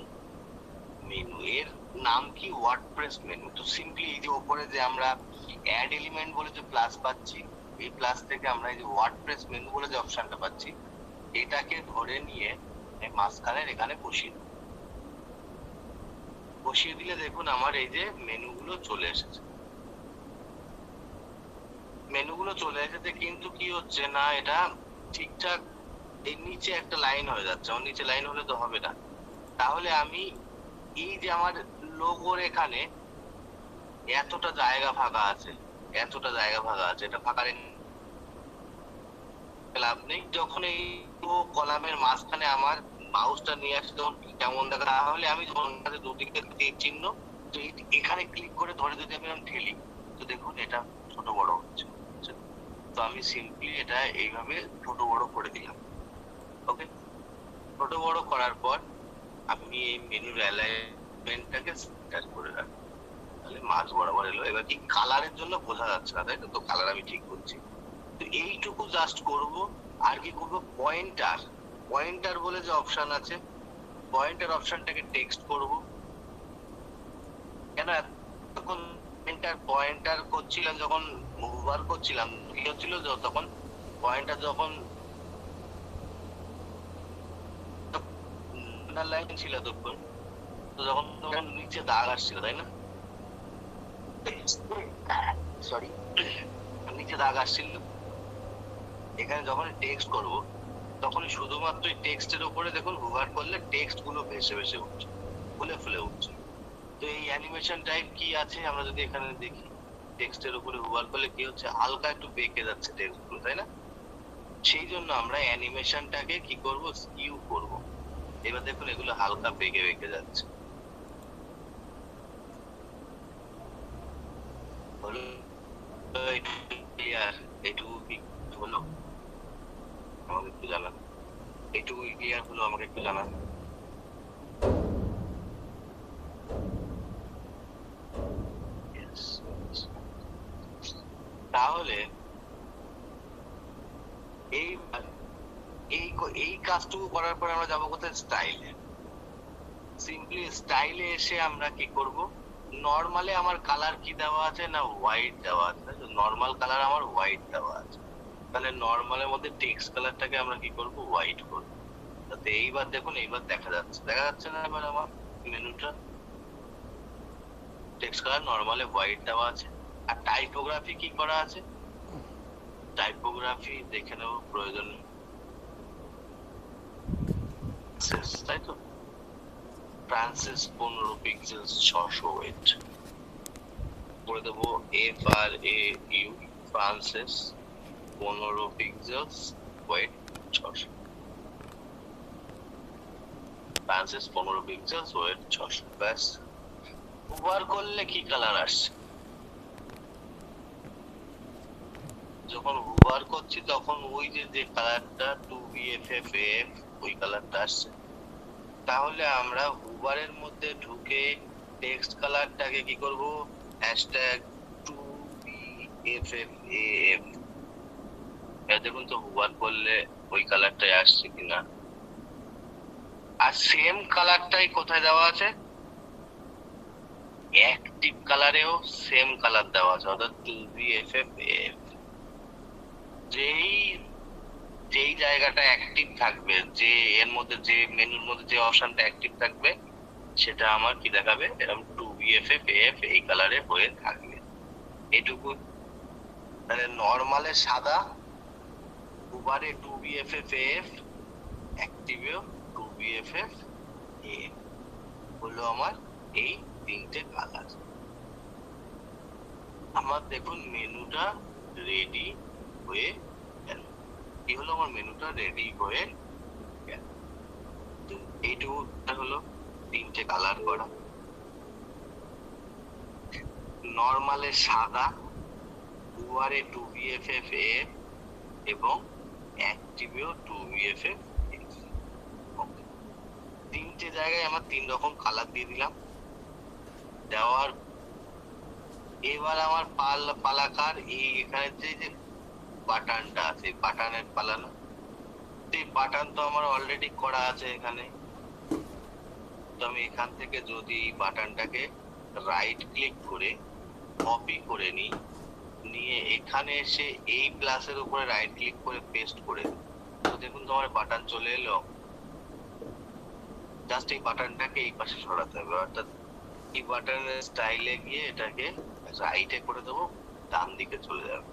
এর নাম কি, ওয়ার্ডপ্রেস মেনু। তো সিম্পলি এই যে উপরে যে আমরা অ্যাড এলিমেন্ট বলে যে প্লাস পাচ্ছি, এই প্লাস থেকে আমরা এই যে ওয়ার্ডপ্রেস মেনু বলে যে অপশনটা পাচ্ছি, এটাকে ধরে নিয়ে মাঝখানে এখানে বসিয়ে দিলে দেখুন আমার এই যে মেনুগুলো চলে এসেছে। কিন্তু কি হচ্ছে না, এটা ঠিকঠাক এই নিচে একটা লাইন হয়ে যাচ্ছে, আমার নিচে লাইন হলে তো হবে না। তাহলে আমি এই যে আমার লোগোর এখানে এতটা জায়গা ফাঁকা আছে, এটা ফাঁকা লাভ নেই। যখন এই কলামের মাঝখানে আমার মাউসটা নিয়ে আসছে, তখন কেমন দেখা, তাহলে আমি যখন দুদিকে তীর চিহ্ন, তো এখানে ক্লিক করে ধরে যদি আমি ঠেলি, তো দেখুন এটা ছোট বড় হচ্ছে। তো আমি সিম্পলি এটা এইভাবে ছোট বড় করে দিলাম। ওকে, ছোট বড় করার পর আমি এই মেনুর অ্যালাইনমেন্টটাকে সেট করে রাখবো, তাহলে মাঝ বরাবর এলো। এবার কি কালারের জন্য বোঝা যাচ্ছে না, তাই তো কালার আমি ঠিক করছি। তো এইটুকু জাস্ট করব। আর কি করব, পয়েন্টার বলে যে অপশন আছে, পয়েন্টার অপশনটাকে টেক্সট করব। কেন এতক্ষণ পয়েন্টার করছিলাম, যখন মুভার করছিলাম কি হচ্ছিল, তখন পয়েন্টার যখন লাইন ছিল তখন, তো তখন নিচে দাগ আসছিল, তাই না, সরি, নিচে দাগ আসছিল। এখানে যখন টেক্সট করব, তখন শুধুমাত্র এই টেক্সটের উপরে দেখুন হোভার করলে টেক্সট গুলো ভেসে ভেসে উঠছে, ফুলে উঠছে। তো এই অ্যানিমেশন টাইপ কি আছে, আমরা যদি এখানে দেখি, টেক্সটের উপরে হোভার করলে কি হচ্ছে, হালকা একটু বেঁকে যাচ্ছে টেক্সট গুলো, তাই না। সেই জন্য আমরা অ্যানিমেশনটাকে কি করব, স্কিউ করব। এবার দেখুন এগুলো হালকা বেঁকে যাচ্ছে। এইটুকু কি হলো আমাকে একটু জানান, এইটুকু ক্লিয়ার হলো আমাকে একটু জানান। তাহলে এই কাজটুকু করার পর আমরা যাবো কোথায়, স্টাইলে। সিম্পলি স্টাইলে এসে আমরা কি করব, নরমালে আমার কালার কি দেওয়া আছে না, হোয়াইট দেওয়া আছে। নরমাল কালার আমার হোয়াইট দেওয়া আছে, তাহলে নরমালের মধ্যে টেক্সট কালারটাকে আমরা কি করব, হোয়াইট করব। তাতে এইবার দেখুন, এইবার দেখা যাচ্ছে না এবার আমার মেনুটা, টেক্সট কালার নরমালে হোয়াইট দেওয়া আছে। আর টাইপোগ্রাফি কি করা আছে, টাইপোগ্রাফি দেখে নেব প্রয়োজন, তাই তো, ফ্রান্সিস 15 পিক্সেল 600 ওয়েট করে দেবো, FRAU Francis 15 pixel weight 600, Francis 15 pixel weight 600, ব্যাস। ওভার করলে কি কালার আসছে, যখন হোভার করছি তখন ওই যে কালারটা 2BFFF ওই কালারটা আসছে। তাহলে আমরা হুবারের মধ্যে ঢুকে টেক্সট কালারটাকে কি করব, হ্যাশট্যাগ 2BFFAF, দেখুন তো হুবার করলে ওই কালারটাই আসছে কিনা। আর সেম কালারটাই কোথায় দেওয়া আছে, অ্যাক্টিভ কালারেও সেম কালার দেওয়া আছে, অর্থাৎ 2BFFAF। যেই যেই জায়গাটা অ্যাক্টিভ থাকবে, যে এর মধ্যে যে মেনুর মধ্যে যে অপশনটা অ্যাক্টিভ থাকবে, সেটা আমার কি দেখাবে, এরকম 2BFFAF এই কালারে হয়ে থাকবে। এটুকু। তাহলে নরমালে সাদা, হুবারে 2BFFAF, অ্যাক্টিভেও 2BFFAF হলো আমার এই তিনটে কালার। আমার দেখুন মেনুটা রেডি হয়ে গেল। কি হলো, আমার মেনুটা রেডি হয়ে গেল। এইটুকু হলো তিনটে কালার করা। নরমালে সাদা, হুবারে 2BFFAF এবং অ্যাক্টিভেও 2BFFAF। তিনটে জায়গায় আমার তিন রকম কালার দিয়ে দিলাম। দেওয়ার এবার আমার পালাকার এই এখানে যে বাটনটা আছে, বাটনের পালানো, সেই বাটন তো আমার অলরেডি করা আছে এখানে। তো আমি এখান থেকে যদি এই বাটনটাকে রাইট ক্লিক করে কপি করে নিই, নিয়ে এখানে এসে এই প্লাসের উপরে রাইট ক্লিক করে পেস্ট করে দিই, তো দেখুন তো আমার বাটন চলে এলো। জাস্ট এই বাটনটাকে এই পাশে সরাতে হবে, অর্থাৎ এই বাটনের স্টাইলে গিয়ে এটাকে রাইটে করে দেবো, ডান দিকে চলে যাবে।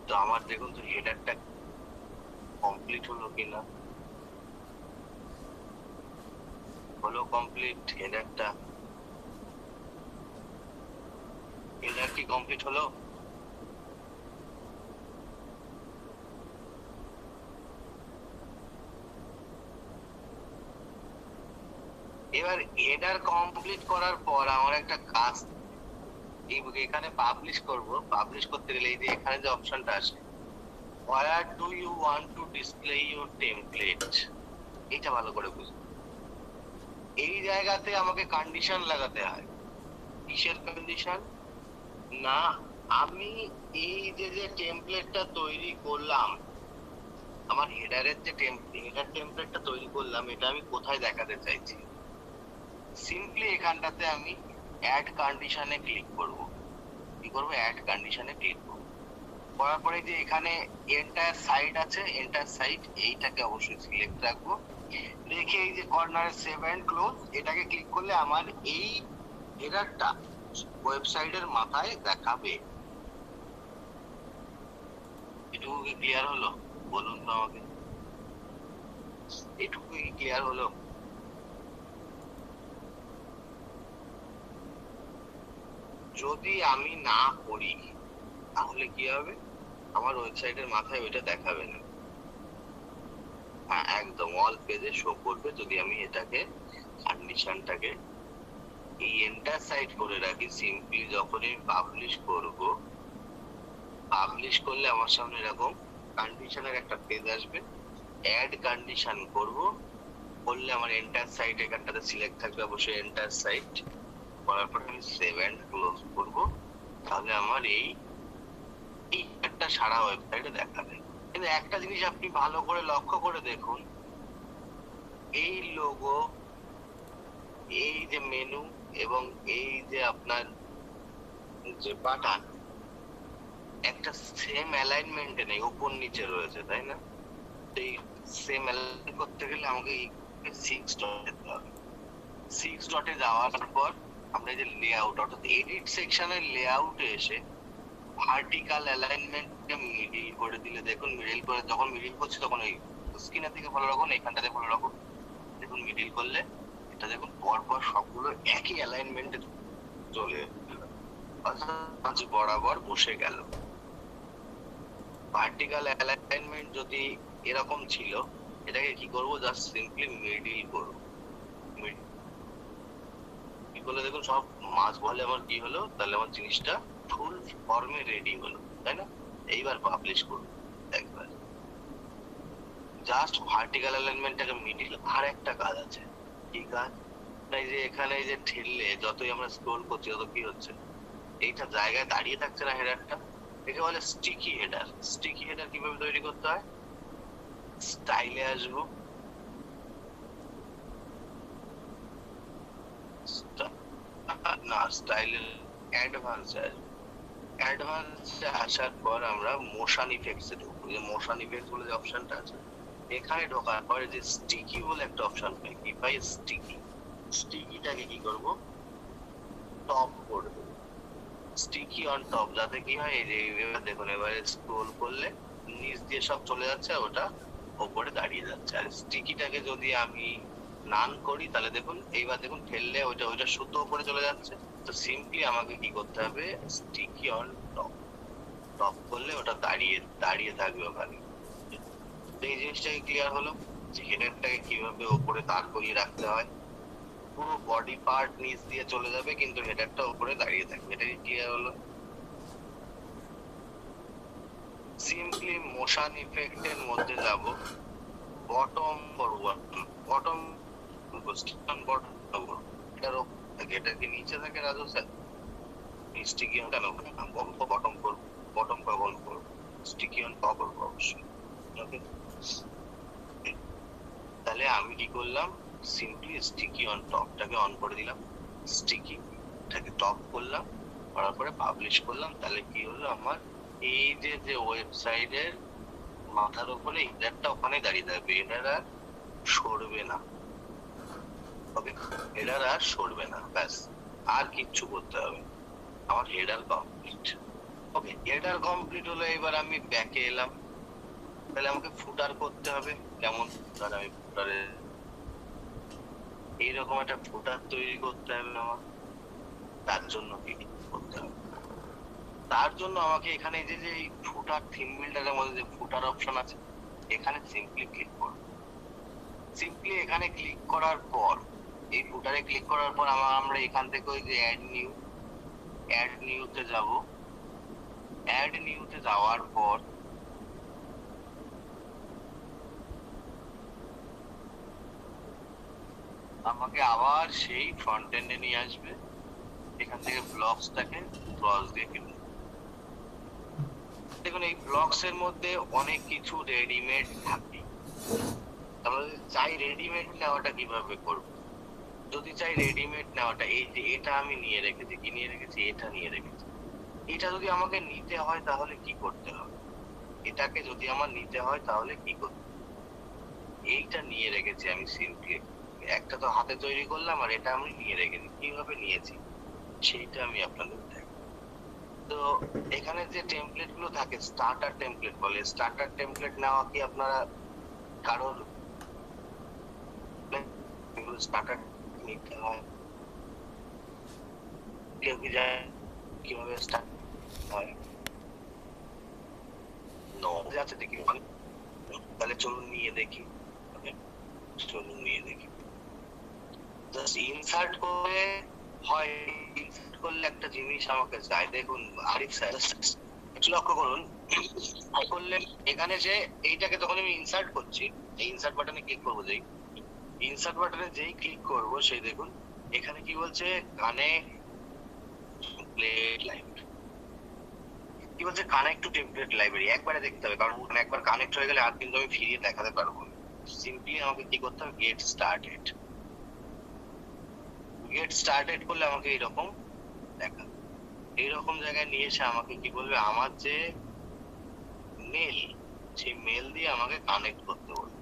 তো আমার দেখুন তো হেডারটা কমপ্লিট হলো কিনা। হলো কমপ্লিট হেডারটা। হেডার কি কমপ্লিট হলো? এবার হেডার কমপ্লিট করার পর আমার একটা কাজ, এখানে পাবলিশ করব। পাবলিশ করতে গেলে এই যে এখানে যে অপশনটা আছে, where do you want to display your template, এটা ভালো করে বুঝুন। এই জায়গাতে আমাকে কন্ডিশন লাগাতে হয়। কিসের কন্ডিশন? না, আমি এই যে টেমপ্লেটটা তৈরি করলাম, আমার হেডারের যে হেডার টেমপ্লেটটা তৈরি করলাম, এটা আমি কোথায় দেখাতে চাইছি। সিম্পলি এখানটাতে আমি অ্যাড কন্ডিশনে ক্লিক করব। কি করব, অ্যাড কন্ডিশনে ক্লিক করব। করার পরে যে এখানে এন্টায়ার সাইট আছে, এন্টায়ার সাইট এইটাকে অবশ্যই সিলেক্ট রাখবো। রেখে এই যে কর্নারে সেভ এন্ড ক্লোজ, এটাকে ক্লিক করলে আমার এই হেডারটা ওয়েবসাইটের মাথায় দেখাবে। এটুকু কি ক্লিয়ার হলো? বলুন তো আমাকে, এটুকু কি ক্লিয়ার হলো? যদি আমি না করি তাহলে কি হবে, আমার ওয়েবসাইটের মাথায় ওইটা দেখাবে না। হ্যাঁ, একদম অল পেজে শো করবে যদি আমি এটাকে কন্ডিশনটাকে এই এন্টার সাইট করে রাখি। সিম্পলি যখন আমি পাবলিশ করব, পাবলিশ করলে আমার সামনে এরকম কন্ডিশনের একটা পেজ আসবে। অ্যাড কন্ডিশন করব, করলে আমার এন্টার সাইট এখানটাতে সিলেক্ট থাকবে, অবশ্যই এন্টার সাইট করার পর আমি সেভ এন্ড ক্লোজ করব। তাহলে আমার এই একটা সারা ওয়েবসাইটে দেখাবে। কিন্তু একটা জিনিস আপনি ভালো করে লক্ষ্য করে দেখুন, এই লোগো, এই যে মেনু এবং এই যে আপনার যে বাটন, একটা সেম অ্যালাইনমেন্টে নেই, উপর নিচে রয়েছে, তাই না? এই সেম অ্যালাইন করতে গেলে আমাকে 6 ডটে যেতে হবে। 6 ডটে যাওয়ার পর আমরা যে লেআউট, অর্থাৎ এডিট সেকশনের লেআউটে এসে ভার্টিক্যাল অ্যালাইনমেন্টকে মিডিল করে দিলে, দেখুন মিডিল করে, যখন মিডিল করছি তখন ওই স্ক্রিনের দিকে ফলো রাখুন, এখানটাতে ফলো রাখুন। দেখুন মিডিল করলে এটা দেখুন পরপর সবগুলো একই অ্যালাইনমেন্টে চলে গেল, অর্থাৎ বরাবর বসে গেল। ভার্টিক্যাল অ্যালাইনমেন্ট যদি এরকম ছিল, এটাকে কি করব, জাস্ট সিম্পলি মিডিল করব। কি করলে দেখুন সব মাঝ বলে আমার কি হলো, তাহলে আমার জিনিসটা ফুল ফর্মে রেডি হলো, তাই না? এইবার পাবলিশ করব একবার। জাস্ট ভার্টিক্যাল অ্যালাইনমেন্টটাকে মিডিল আর একটা কাজ আছে। কি কাজ? এই যে এখানে এই যে ঠেললে যতই আমরা স্ক্রোল করছি তত কি হচ্ছে, এইটা জায়গায় দাঁড়িয়ে থাকছে না হেডারটা, একে বলে স্টিকি হেডার। স্টিকি হেডার কিভাবে তৈরি করতে হয়? স্টাইলে আসবো, না স্টাইলে অ্যাডভান্সে আসবো। অ্যাডভান্সে আসার পর আমরা মোশন ইফেক্টসে ঢুকবো। যে মোশন ইফেক্টস বলে যে অপশনটা আছে, এখানে ঢোকার পরে যে স্টিকি বলে একটা অপশন পাই, কি পাই? স্টিকি। স্টিকিটাকে কি করব? টপ করে দেবো। স্টিকি অন টপ, যাতে কি হয়, এই যে এবার দেখুন, এবারে স্ক্রোল করলে নিচ দিয়ে সব চলে যাচ্ছে, ওটা ওপরে দাঁড়িয়ে যাচ্ছে। আর স্টিকিটাকে যদি আমি নান করি তাহলে দেখুন, এইবার দেখুন ঠেললে ওইটা ওইটা শুদ্ধ উপরে চলে যাচ্ছে। তো সিম্পলি আমাকে কি করতে হবে? স্টিকি অন টপ, টপ করলে ওটা দাঁড়িয়ে দাঁড়িয়ে থাকবে ওখানে। এই জিনিসটাকে ক্লিয়ার হলো যে হেডারটাকে কিভাবে উপরে দাঁড় করিয়ে রাখতে হয়। পুরো বডি পার্ট নিচ দিয়ে চলে যাবে কিন্তু হেডারটা উপরে দাঁড়িয়ে থাকবে। এটা ক্লিয়ার হলো। সিম্পলি মোশন ইফেক্টের মধ্যে যাব, বটম ফরওয়ার্ড, বটম বটম, এটা কি নিচে থাকে রাজু স্যার? স্টিকি অন কেন বটম করব? বটম কখন করব? স্টিকি অন টপ করব অবশ্যই। ওকে, তাহলে আমি কি করলাম? সিম্পলি স্টিকি অন টপটাকে অন করে দিলাম, স্টিকিটাকে টপ করলাম, করার পরে পাবলিশ করলাম। তাহলে কি হলো, আমার এই যে যে ওয়েবসাইটের মাথার উপরে হেডারটা ওখানে দাঁড়িয়ে থাকবে, হেডার আর সরবে না। ওকে, হেডার আর সরবে না, ব্যাস, আর কিচ্ছু করতে হবে। আমার হেডার কমপ্লিট। ওকে, হেডার কমপ্লিট হলো। এবার আমি ব্যাকে এলাম, তাহলে আমাকে ফুটার করতে হবে। কেমন ফুটার? আমি ফুটারে এইরকম একটা ফুটার তৈরি করতে হবে আমার। তার জন্য কি করতে হবে? তার জন্য আমাকে এখানে যে যে ফুটার থিম বিল্ডারের মধ্যে যে ফুটার অপশন আছে, এখানে সিম্পলি ক্লিক করব। সিম্পলি এখানে ক্লিক করার পর, এই ফুটারে ক্লিক করার পর আমরা এখান থেকে ওই যে অ্যাড নিউতে যাব। অ্যাড নিউতে যাওয়ার পর আমাকে আবার সেই ফ্রন্ট এন্ডে নিয়ে আসবে। এখান থেকে ব্লকসটাকে ক্রস দিয়ে কিনব। দেখুন, এই ব্লকস এর মধ্যে অনেক কিছু রেডিমেড থাকে। আমরা যদি চাই রেডিমেড নেওয়াটা কিভাবে করব? যদি চাই রেডিমেড নেওয়াটা, এই যে এটা আমি নিয়ে রেখেছি, কি নিয়ে রেখেছি? এটা নিয়ে রেখেছি। এটা যদি আমাকে নিতে হয় তাহলে কি করতে হবে? এটাকে যদি আমার নিতে হয় তাহলে কি করতে হবে? এইটা নিয়ে রেখেছি আমি সিম্পলি, একটা তো হাতে তৈরি করলাম আর এটা আমি নিয়ে রেখেছি। কিভাবে নিয়েছি সেইটা আমি আপনাদের দেখাবো। তো এখানে যে টেমপ্লেট গুলো থাকে, স্টার্টার টেমপ্লেট বলে। স্টার্টার টেমপ্লেট নেওয়া কি আপনারা কারোর স্টার্টার নিতে হয়? কেউ কি জানে কিভাবে স্টার্ট হয়? নো, যাচ্ছে দেখি। তাহলে চলুন নিয়ে দেখি। চলুন নিয়ে দেখি। জাস্ট ইনসার্ট করে হয়, ইনসার্ট করলে একটা জিনিস আমাকে চাই। দেখুন আরিফ স্যার, লক্ষ্য করুন, করলে এখানে যে এইটাকে তখন আমি ইনসার্ট করছি, এই ইনসার্ট বাটনে ক্লিক করবো, যেই ইনসার্ট বাটনে যেই ক্লিক করব, সেই দেখুন এখানে কি বলছে? Connect template library. কি বলছে? Connect to template library. একবারে দেখতে হবে, কারণ ওখানে একবার কানেক্ট হয়ে গেলে আর কিন্তু আমি ফিরিয়ে দেখাতে পারবো না। সিম্পলি আমাকে কি করতে হবে? Get started. গেট স্টার্টেড করলে আমাকে এরকম দেখাবে। এইরকম জায়গায় নিয়ে এসে আমাকে কি বলবে? আমার যে মেল, সেই মেল দিয়ে আমাকে কানেক্ট করতে বলবে।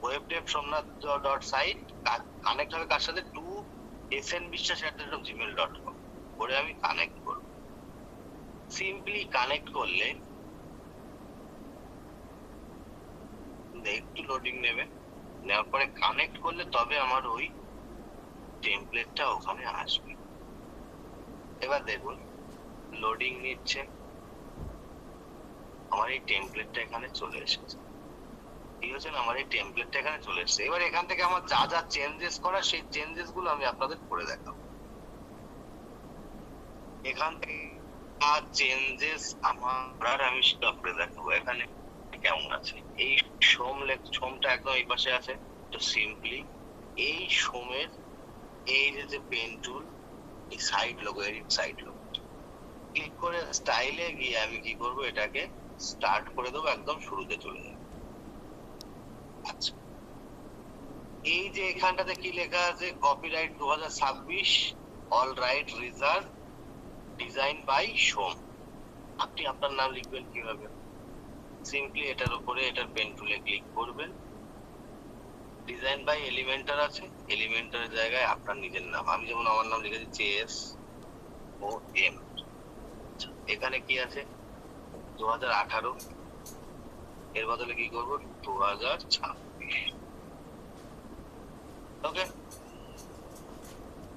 ওয়েবডেভ সোমনাথ ডট সাইট কানেক্ট হবে কার সাথে? টু snbiswas@gmail.com করে আমি কানেক্ট করব। সিম্পলি কানেক্ট করলে একটু লোডিং নেবে, নেওয়ার পরে কানেক্ট করলে তবে আমার ওই টেমপ্লেটটা ওখানে আসবে। এবার দেখুন লোডিং নিচ্ছে, আমার এই টেমপ্লেটটা এখানে চলে এসেছে। ঠিক আছে, আমার এই টেমপ্লেটটা এখানে চলে এসেছে। এবার এখান থেকে আমার যা যা চেঞ্জেস করা, সেই চেঞ্জেস গুলো আমি আপনাদের করে দেখাবো। এখান থেকে চেঞ্জেস আমার আমি সেটা করে দেখাবো। এখানে কেমন আছে। এই সোমটা একদম এই পাশে আছে। তো সিম্পলি এই সোমের এই যে পেন টুল, এই সাইড লোগো, এর সাইড লোগো ক্লিক করে স্টাইলে গিয়ে আমি কি করব, এটাকে স্টার্ট করে দেবো, একদম শুরুতে চলে যাবে। আচ্ছা, এই যে এখানটাতে কি লেখা আছে, copyright 2026, all right reserve, design by Som. আপনি আপনার নাম লিখবেন কিভাবে? সিম্পলি এটার উপরে এটার পেন টুলে ক্লিক করবেন, ডিজাইন বাই এলিমেন্টার আছে, এলিমেন্টারের জায়গায় আপনার নিজের নাম, আমি যেমন আমার নাম লিখে দিচ্ছি এস ও এম। এখানে কি আছে 2018, এর বদলে কি করবো 2026। ওকে,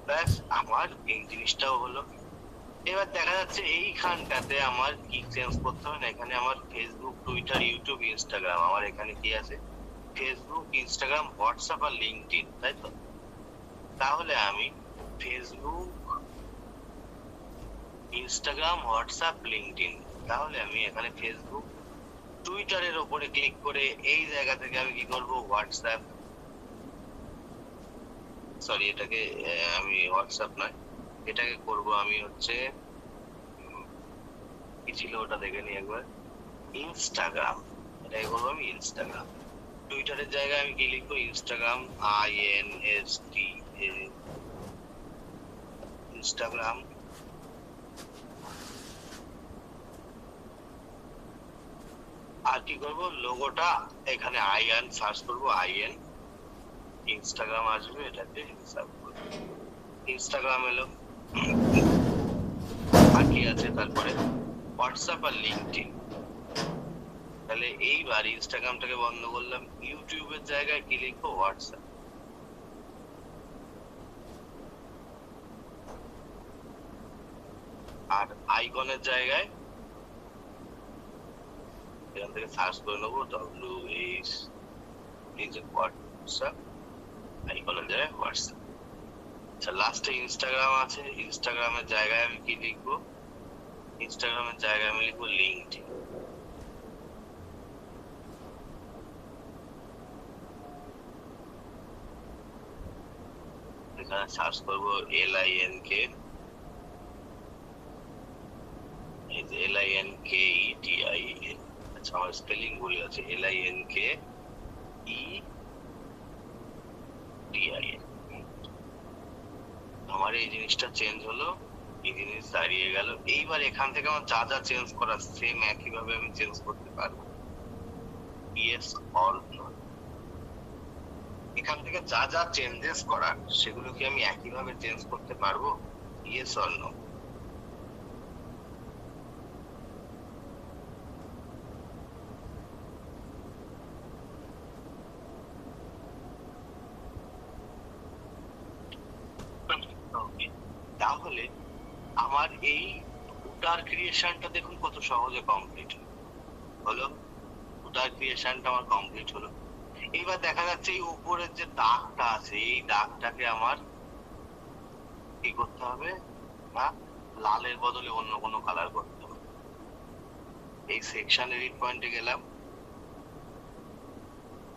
ব্যাস আমার এই জিনিসটাও হলো। এবার দেখা যাচ্ছে এইখানটাতে আমার কি চেঞ্জ করতে হবে না, এখানে আমার ফেসবুক, টুইটার, ইউটিউব, ইনস্টাগ্রাম, আমার এখানে কি আছে ফেসবুক, ইনস্টাগ্রাম, হোয়াটসঅ্যাপ আর লিঙ্কডইন, তাই তো? তাহলে আমি ফেসবুক, ইনস্টাগ্রাম, হোয়াটসঅ্যাপ, লিঙ্কডইন, তাহলে আমি এখানে ফেসবুক, টুইটারের উপরে ক্লিক করে এই জায়গা থেকে আমি কি করব, হোয়াটসঅ্যাপ, সরি এটাকে আমি হোয়াটসঅ্যাপ নয়, এটাকে করব আমি হচ্ছে কি ছিল ওটা দেখে নি একবার, ইনস্টাগ্রাম, এটাকে করবো আমি ইনস্টাগ্রাম। টুইটারের জায়গায় আমি কি লিখবো, ইনস্টাগ্রাম, INSTA, ইনস্টাগ্রাম। আর কি করব, লোগোটা এখানে IN সার্চ করবো, IN, ইনস্টাগ্রাম আসবে, এটাতে সার্চ করবো, ইনস্টাগ্রাম এলো। আর কি আছে তারপরে, হোয়াটসঅ্যাপ আর লিঙ্কডইন। তাহলে এইবার ইনস্টাগ্রামটাকে বন্ধ করলাম, ইউটিউবের জায়গায় কি লিখবো, হোয়াটসঅ্যাপ। আর আইকনের জায়গায় এখান থেকে সার্চ করে নেবো WH, হোয়াটসঅ্যাপ, আইকনের জায়গায় হোয়াটসঅ্যাপ। আচ্ছা, লাস্টে ইনস্টাগ্রাম আছে, ইনস্টাগ্রামের জায়গায় আমি কি লিখবো, ইনস্টাগ্রামের জায়গায় আমি লিখবো লিঙ্কডইন। এখানে সার্চ করবো LINK, LINKETIN, আচ্ছা আমার স্পেলিং ভুল আছে, LINKETIN। আমার এই জিনিসটা চেঞ্জ হলো, এই জিনিস দাঁড়িয়ে গেল। এইবার এখান থেকে আমার যা যা চেঞ্জ করার সেম একই ভাবে আমি চেঞ্জ করতে পারবো, ইয়েস অর নো। এখান থেকে যা যা চেঞ্জেস করার সেগুলো কি আমি একই ভাবে চেঞ্জ করতে পারবো, ইয়েস অর নো? তাহলে আমার এই ফুটার ক্রিয়েশনটা দেখুন কত সহজে কমপ্লিট হলো, ফুটার ক্রিয়েশনটা আমার কমপ্লিট হলো। এইবার দেখা যাচ্ছে এই উপরের যে দাগটা আছে, এই দাগটাকে আমার কি করতে হবে না, লালের বদলে অন্য কোনো কালার করতে হবে। এই সেকশন এডিট পয়েন্টে গেলাম,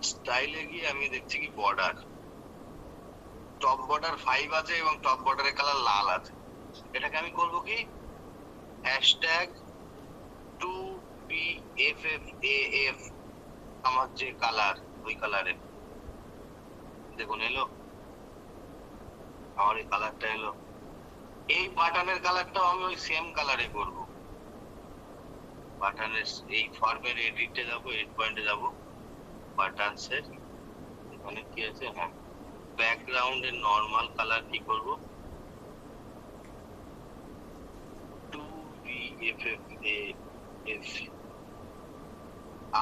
স্টাইলে গিয়ে আমি দেখছি কি বর্ডার, টপ বর্ডার 5 আছে এবং টপ বর্ডারের কালার লাল আছে। এটাকে আমি করবো কি, হ্যাশট্যাগ 2PFFAF, আমার যে কালার ওই কালারে দেখুন এলো, আমার এই কালারটা এলো। এই বাটনের কালারটাও আমি ওই সেম কালারে করবো। বাটনের এই ফর্মের এডিটে যাবো, এডিট পয়েন্টে যাবো, বাটনসের এখানে কি আছে, হ্যাঁ ব্যাকগ্রাউন্ডের নরমাল কালার কি করবো, 2BFFAF,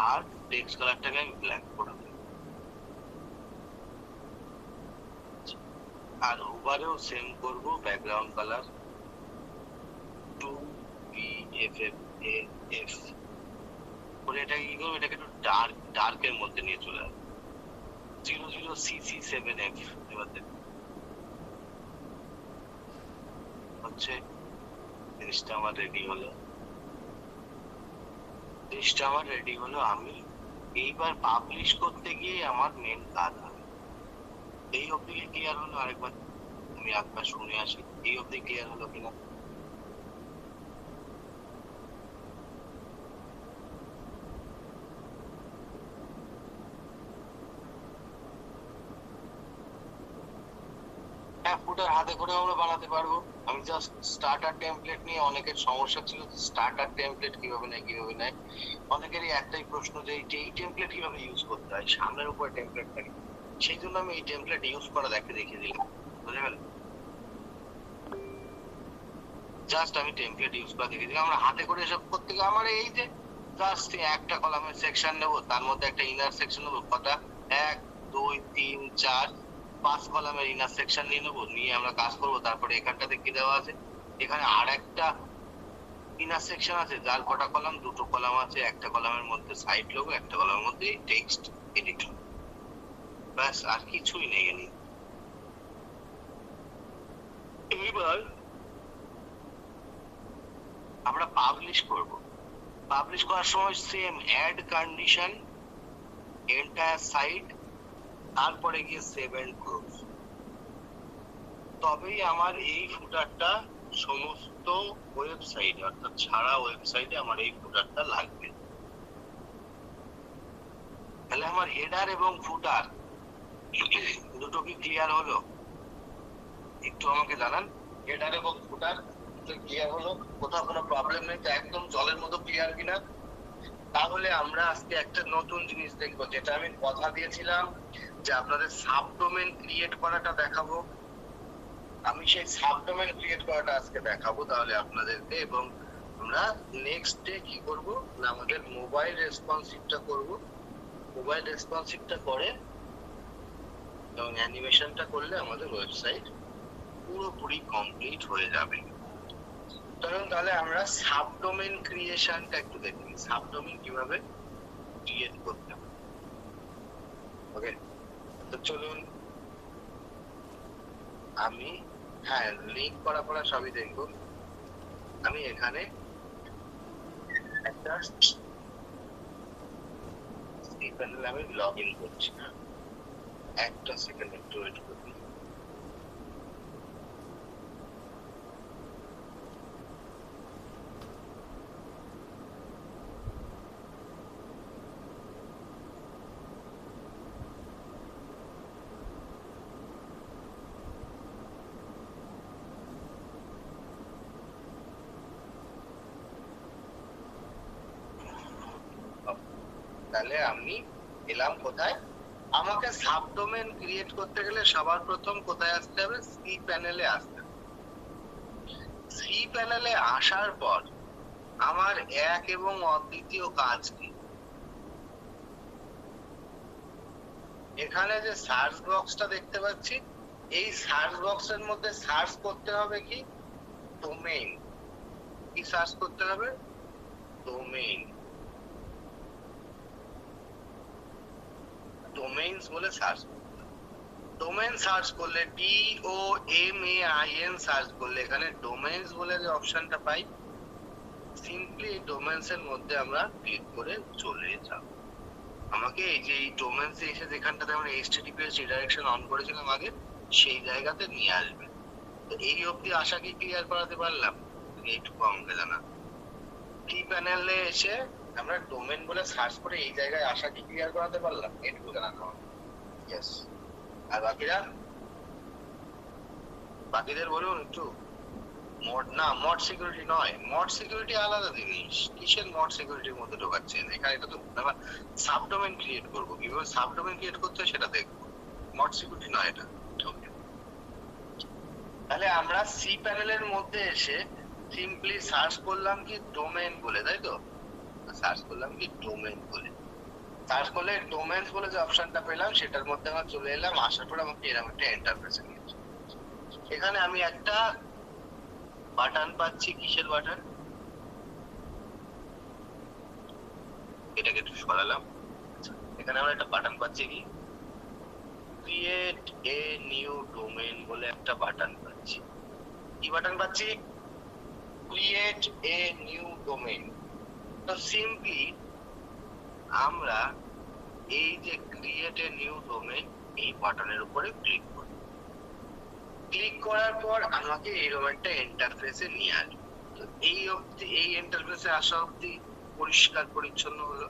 আর টেক্সট কালারটাকে আমি ব্ল্যাক করে দেবো। আর ওভারেও সেম করবো, ব্যাকগ্রাউন্ড কালার 2BFFAF করে এটাকে কি করবো, এটাকে একটু ডার্কের মধ্যে নিয়ে চলে আসবো, 00CC7F। এবার দেখুন হচ্ছে জিনিসটা আমার রেডি হলো, জিনিসটা আমার রেডি হলো। আমি এইবার পাবলিশ করতে গিয়ে আমার মেন কাজ হবে। এই অবধি ক্লিয়ার হলো? আরেকবার আমি একবার শুনে আসি, এই অবধি ক্লিয়ার হলো কিনা। হ্যাঁ, ফুটার হাতে করে আমরা বানাতে পারবো। আমি জাস্ট স্টার্টার টেমপ্লেট নিয়ে অনেকের সমস্যা ছিল, স্টার্টার টেমপ্লেট কিভাবে নেয়। অনেকেরই একটাই প্রশ্ন যে এই টেমপ্লেট কিভাবে ইউজ করতে হয়, সামনের উপরে টেমপ্লেট থাকে। সেই জন্য আমি এই টেমপ্লেট ইউজ করা দেখিয়ে দিলাম, বুঝে গেল? জাস্ট আমি টেমপ্লেট ইউজ করা দেখিয়ে দিলাম। আমরা হাতে করে এসব করতে গিয়ে আমার এই যে জাস্ট একটা কলামের সেকশন নেবো, তার মধ্যে একটা ইনার সেকশন নেবো, কটা 1 2 3 4 5 কলামের ইনার সেকশন নিয়ে নেবো, নিয়ে আমরা কাজ করবো। তারপরে এখানটাতে কি দেওয়া আছে, এখানে আর একটা ইনার সেকশন আছে, যার কটা কলাম, দুটো কলাম আছে, একটা কলামের মধ্যে সাইড লোগো, একটা কলামের মধ্যে টেক্সট এডিট, ব্যাস আর কিছুই নেই। এইবার আমরা পাবলিশ করব। পাবলিশ করার সময় same add condition entire site, তারপরে গিয়ে সেভ এন্ড ক্লোজ। তবেই আমার এই ফুটারটা সমস্ত ওয়েবসাইটে, অর্থাৎ ছাড়া ওয়েবসাইটে আমার এই ফুটারটা লাগবে। তাহলে আমার হেডার এবং ফুটার দুটো কি ক্লিয়ার হলো? একটু আমাকে জানান, হেডার এবং ফুটার ক্লিয়ার হলো? কোথাও কোনো প্রবলেম নেই তো? একদম জলের মতো ক্লিয়ার কিনা? তাহলে আমরা আজকে একটা নতুন জিনিস দেখবো, যেটা আমি কথা দিয়েছিলাম যে আপনাদের সাবডোমেন ক্রিয়েট করাটা দেখাবো। আমি সেই সাবডোমেন ক্রিয়েট করাটা আজকে দেখাবো তাহলে আপনাদেরকে। এবং আমরা নেক্সট ডে কি করব না, আমাদের মোবাইল রেসপন্সিভটা করব। মোবাইল রেসপন্সিভটা করে এবং অ্যানিমেশনটা করলে আমাদের ওয়েবসাইট পুরোপুরি কমপ্লিট হয়ে যাবে। তাহলে আমরা সাবডোমেন ক্রিয়েশনটা একটু দেখি, সাবডোমেন কিভাবে ক্রিয়েট করতে হবে। ওকে, তো চলুন আমি, হ্যাঁ লিঙ্ক করা সবই দেখবো। আমি এখানে একটা প্যানেলে আমি লগ ইন করছি, একটা সেকেন্ড একটু ওয়েট করুন। তাহলে আমি এলাম কোথায়, আমাকে সাবডোমেন ক্রিয়েট করতে গেলে সবার প্রথম কোথায় আসতে হবে, সি প্যানেলে আসতে হবে। সি প্যানেলে আসার পর আমার এক এবং অদ্বিতীয় কাজ কি, এখানে যে সার্চ বক্সটা দেখতে পাচ্ছি, এই সার্চ বক্সের মধ্যে সার্চ করতে হবে কি, ডোমেইন। কি সার্চ করতে হবে, ডোমেইন। ডোমেইনস বলে সার্চ করতে হবে। ডোমেইন সার্চ করলে DOMAIN সার্চ করলে এখানে ডোমেইনস বলে যে অপশনটা পাই, সিম্পলি ডোমেইনস এর মধ্যে আমরা ক্লিক করে চলে যাব। আমাকে এই যে এই ডোমেইনস এসে যেখানটাতে আমরা HTTPS রিডাইরেকশন অন করেছিলাম আগে, সেই জায়গাতে নিয়ে আসবে। তো এই অবধি আশা কি ক্লিয়ার করাতে পারলাম? এইটুকু আমাকে জানা। কি প্যানেলে এসে আমরা ডোমেইন বলে সার্চ করে এই জায়গায় আসা কি ক্লিয়ার করাতে পারলাম? এইটুকু জানাতে হবে। ইয়েস। আর বাকিদের বলুন একটু। মড সিকিউরিটি নয়, মড সিকিউরিটি আলাদা জিনিস। কিসের মড সিকিউরিটির মধ্যে ঢোকাচ্ছেন এখানে? এটা তো সাবডোমেন ক্রিয়েট করবো, কিভাবে সাবডোমেন ক্রিয়েট করতে হয় সেটা দেখবো, মড সিকিউরিটি নয় এটা। তাহলে আমরা সি প্যানেলের মধ্যে এসে সিম্পলি সার্চ করলাম কি, ডোমেইন বলে, তাই তো? সার্চ করলাম কি, ডোমেইন বলে। সার্চ করলে ডোমেইনস বলে যে অপশনটা পেলাম, সেটার মধ্যে আমরা চলে এলাম। আসার পর আমাকে এরকম একটা ইন্টারফেসে নিয়েছে। এখানে আমি একটা বাটন পাচ্ছি। কিসের বাটন? এটাকে একটু সরালাম। এখানে আমরা একটা বাটন পাচ্ছি কি, ক্রিয়েট এ নিউ ডোমেইন বলে একটা বাটন পাচ্ছি। কি বাটন পাচ্ছি? Create a new domain. তো সিম্পলি আমরা এই যে ক্রিয়েট এ নিউ ডোমেইন, এই বাটনের উপরে ক্লিক করব। ক্লিক করার পর আমাকে এরকম একটা ইন্টারফেসে নিয়ে আসবে। তো এই অবধি, এই ইন্টারফেসে আসা অবধি পরিষ্কার পরিচ্ছন্ন হলো।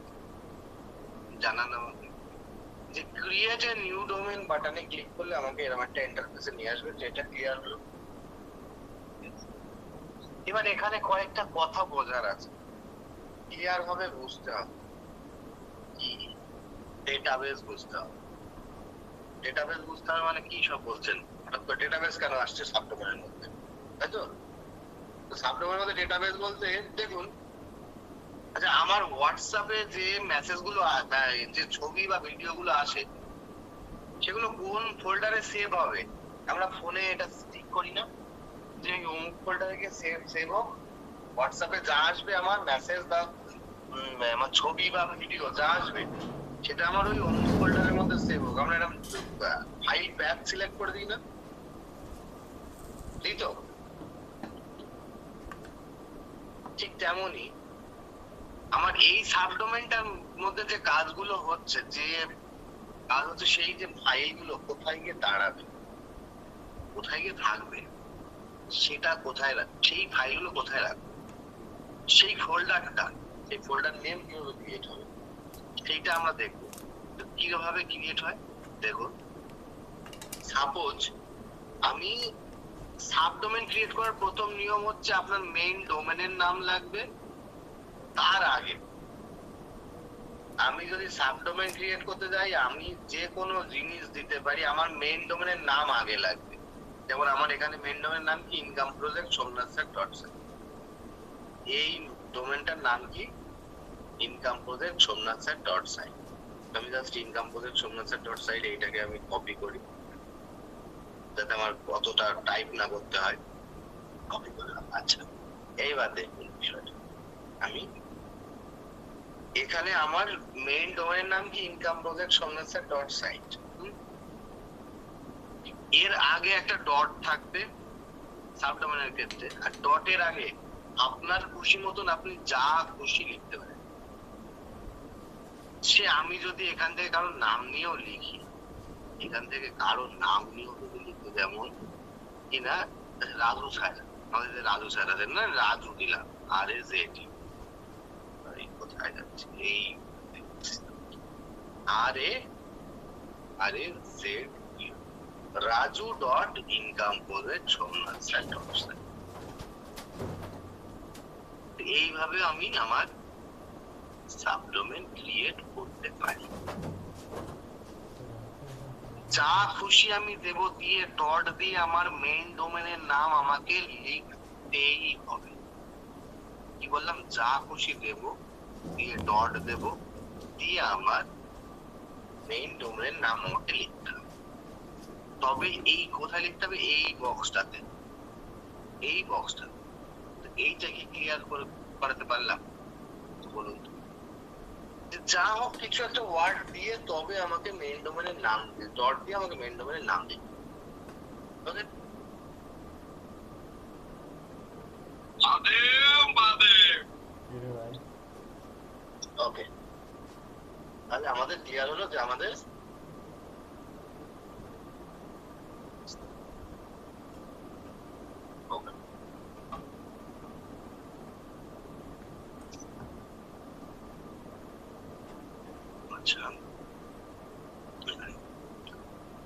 জানান আমাকে যে ক্রিয়েট এ নিউ ডোমেইন বাটনে ক্লিক করলে আমাকে এরকম একটা ইন্টারফেসে নিয়ে আসবে, যেটা ক্লিয়ার হলো। এবার এখানে কয়েকটা কথা বোঝার আছে, ক্লিয়ার ভাবে বুঝতে হবে। কি ডেটাবেস বুঝতে হবে। ডেটাবেস বুঝতে হবে মানে কি সব বলছেন, হঠাৎ করে ডেটাবেস কেন আসছে সাবডোমেনের মধ্যে, তাই তো? সাবডোমেনের মধ্যে ডেটাবেস বলতে দেখুন, আচ্ছা আমার হোয়াটসঅ্যাপে যে মেসেজ গুলো যে ছবি বা ভিডিও গুলো আসে, সেগুলো কোন ফোল্ডারে সেভ হবে? আমরা ফোনে এটা ঠিক করি না যে অমুক ফোল্ডারে গিয়ে সেভ হোক, হোয়াটসঅ্যাপে যা আসবে আমার মেসেজ বা আমার ছবি বা ভিডিও যা আসবে সেটা আমার ওই অমুক ফোল্ডারের মধ্যে সেভ হোক। আমরা এরকম ফাইল প্যাথ সিলেক্ট করে দিই না, তাই তো? ঠিক তেমনই আমার এই সাবডোমেনটার মধ্যে যে কাজগুলো হচ্ছে, যে কাজ হচ্ছে সেই যে ফাইলগুলো কোথায় গিয়ে দাঁড়াবে, কোথায় গিয়ে থাকবে, সেটা কোথায় রাখবে, সেই ফাইলগুলো কোথায় রাখবে, সেই ফোল্ডারটা, সেই ফোল্ডার নেম কিভাবে ক্রিয়েট হবে সেইটা আমরা দেখবো। তো কিভাবে ক্রিয়েট হয় দেখুন। সাপোজ আমি সাবডোমেন ক্রিয়েট করার প্রথম নিয়ম হচ্ছে আপনার মেইন ডোমেনের নাম লাগবে। তার আগে আমি যদি সাবডোমেন ক্রিয়েট করতে যাই, আমি যে কোনো জিনিস দিতে পারি, আমার মেইন ডোমেনের নাম আগে লাগবে। যেমন আমার এখানে মেইন ডোমেনের নাম কি, income project Somnath sir dot site. এই ডোমেনটার নাম কি, income project Somnath sir dot site. আমি just income project Somnath sir dot site এইটাকে আমি কপি করি, যাতে আমার অতটা টাইপ না করতে হয়। কপি করলাম। আচ্ছা, এইবার দেখুন বিষয়টা, আমি এখানে আমার মেইন ডোমেনের নাম কি, income project Somnath sir dot site. এর আগে একটা ডট থাকবে সাবডোমেনের ক্ষেত্রে, আর ডটের আগে আপনার খুশি মতন আপনি যা খুশি লিখতে পারেন। সে আমি যদি এখান থেকে কারোর নাম নিয়েও লিখি, এখান থেকে কারোর নাম নিয়েও যদি লিখতে, যেমন কিনা রাজু স্যার, আমাদের যে রাজু স্যার আছেন না, রাজু দিলাম, আর এ জেড, কোথায় যাচ্ছে, এই আর A Z Raju dot income project Somnath sir dot site. এইভাবে আমি আমার সাবডোমেন ক্রিয়েট করতে পারি। যা খুশি আমি দেব, দিয়ে ডট দিয়ে আমার মেইন ডোমেনের নাম আমাকে লিখতেই হবে। কি বললাম, যা খুশি দেব, দিয়ে ডট দেব, দিয়ে আমার মেইন ডোমেনের নাম আমাকে লিখতে হবে। তবে এই কোথায় লিখতে হবে, এই বক্সটাতে, এই বক্সটাতে। এইটা কি ক্লিয়ার করাতে পারলাম বলুন তো? যা হোক কিছু একটা ওয়ার্ড দিয়ে তবে আমাকে মেইন ডোমেনের নাম দিয়ে, ডট দিয়ে আমাকে মেইন ডোমেনের নাম দিই। ওকে, ওকে, তাহলে আমাদের ক্লিয়ার হলো যে আমাদের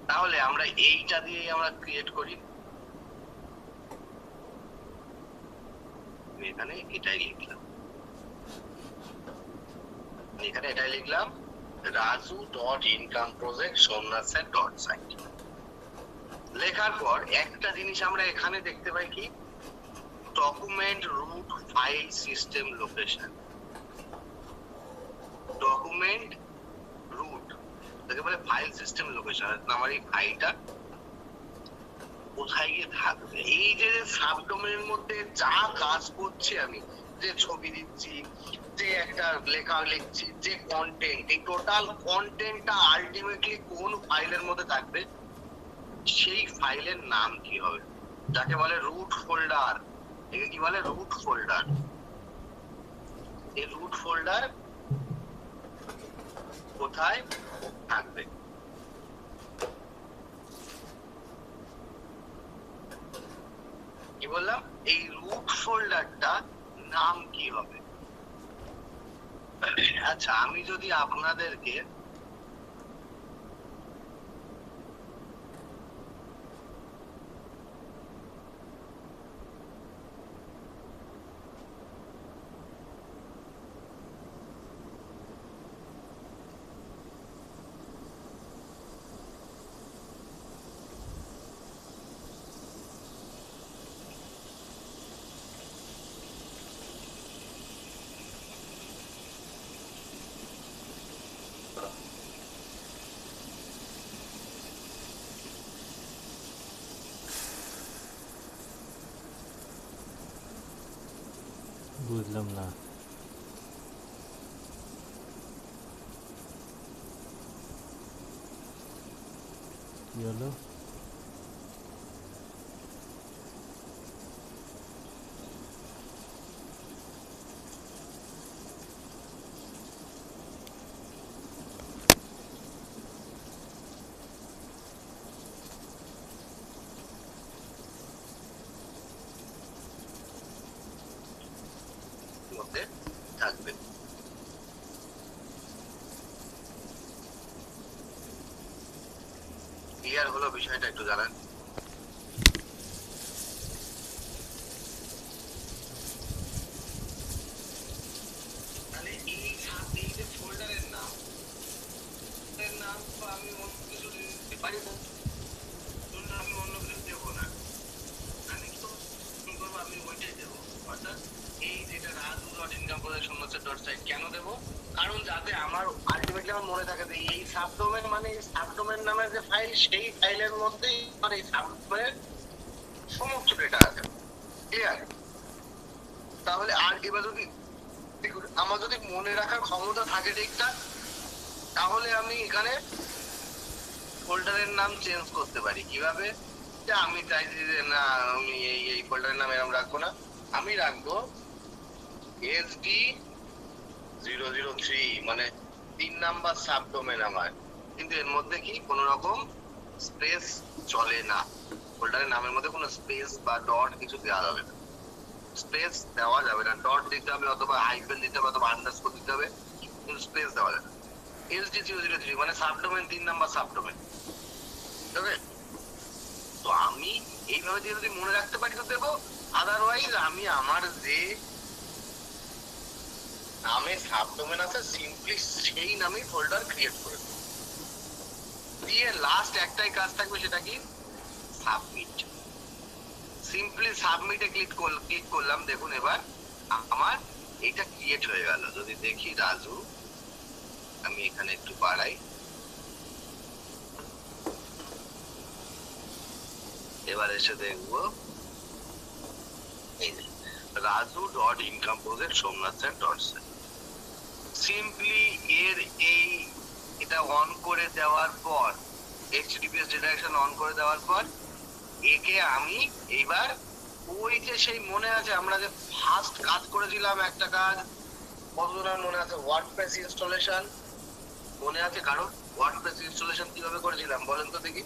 তাহলে আমরা এইটা দিয়ে আমরা ক্রিয়েট করি। এখানে এটাই লিখলাম, এখানে এটাই লিখলাম, Raju dot income project Somnath sir dot site. লেখার পর একটা জিনিস আমরা এখানে দেখতে পাই কি, document root file system location. Document root তাকে বলে ফাইল সিস্টেম লোকেশন। আমার এই ফাইলটা কোথায় গিয়ে থাকবে, এই যে সাবডোমেনের মধ্যে যা কাজ করছি আমি, যে ছবি দিচ্ছি, যে একটা লেখা লিখছি, যে কন্টেন্ট, এই টোটাল কন্টেন্টটা আলটিমেটলি কোন ফাইলের মধ্যে থাকবে, সেই ফাইলের নাম কি হবে, যাকে বলে রুট ফোল্ডার। একে কি বলে, রুট ফোল্ডার। এই রুট ফোল্ডার কোথায় থাকবে। কি বললাম, এই রুট ফোল্ডারটা নাম কি হবে? আচ্ছা, আমি যদি আপনাদেরকে বুঝলাম না। কি হলো? মধ্যে থাকবে। ক্লিয়ার হলো বিষয়টা? একটু জানান। তাহলে এই যে ফোল্ডারের নাম, এর নাম আমি অন্য কিছু দিতে পারি না, আমি অন্য কিছু দেবো না। আমি তো কি করবো, আমি ওইটাই দেবো। অর্থাৎ এই যেটা রাজু.ইনকাম.প্রজেক্ট কেন দেবো? কারণ যাতে আমার আলটিমেটলি আমার মনে থাকে যে এই সাবডোমেন মানে এই সাবডোমেন নামের যে ফাইল, সেই ফাইলের মধ্যেই আমার এই সাবডোমেনের সমস্ত ডেটা আছে। ক্লিয়ার? তাহলে আর এবার যদি আমার যদি মনে রাখার ক্ষমতা থাকে ঠিকঠাক, তাহলে আমি এখানে ফোল্ডারের নাম চেঞ্জ করতে পারি। কিভাবে? যে আমি চাইছি যে না, আমি এই ফোল্ডারের নাম এরকম রাখবো না, আমি রাখবো SD003, মানে 3 নাম্বার সাবডোমেন আমার। কিন্তু এর মধ্যে কি কোনো রকম স্পেস চলে না। ফোল্ডারের নামের মধ্যে কোনো স্পেস বা ডট কিছু দেওয়া যাবে না। স্পেস দেওয়া যাবে না, ডট দিতে হবে অথবা হাইফেন দিতে হবে অথবা আন্ডারস্কোর দিতে হবে, কিন্তু স্পেস দেওয়া যাবে না। SD003 মানে সাবডোমেন, 3 নাম্বার সাবডোমেন। ওকে, তো আমি এইভাবে দিয়ে যদি মনে রাখতে পারি তো দেবো, আদারওয়াইজ আমি আমার যে নামে সাবডোমেন আছে সিম্পলি সেই নামে ফোল্ডার ক্রিয়েট করে দেবো। দিয়ে লাস্ট একটাই কাজ থাকবে, সেটা কি? সাবমিট। সিম্পলি সাবমিটে ক্লিক করলাম, দেখুন এবার আমার এইটা ক্রিয়েট হয়ে গেল। যদি দেখি রাজু, আমি এখানে একটু বাড়াই, এবার এসে দেখবো এই রাজু.ইনকাম.প্রজেক্ট সিম্পলি এর এই এটা অন করে দেওয়ার পর, HTTPS ডিরেকশন অন করে দেওয়ার পর, একে আমি এইবার ওই যে সেই মনে আছে আমরা যে ফার্স্ট কাজ করেছিলাম একটা কাজ, কতজনের মনে আছে? ওয়ার্ডপ্রেস ইনস্টলেশন মনে আছে কারো? ওয়ার্ডপ্রেস ইনস্টলেশন কিভাবে করেছিলাম বলেন তো দেখি।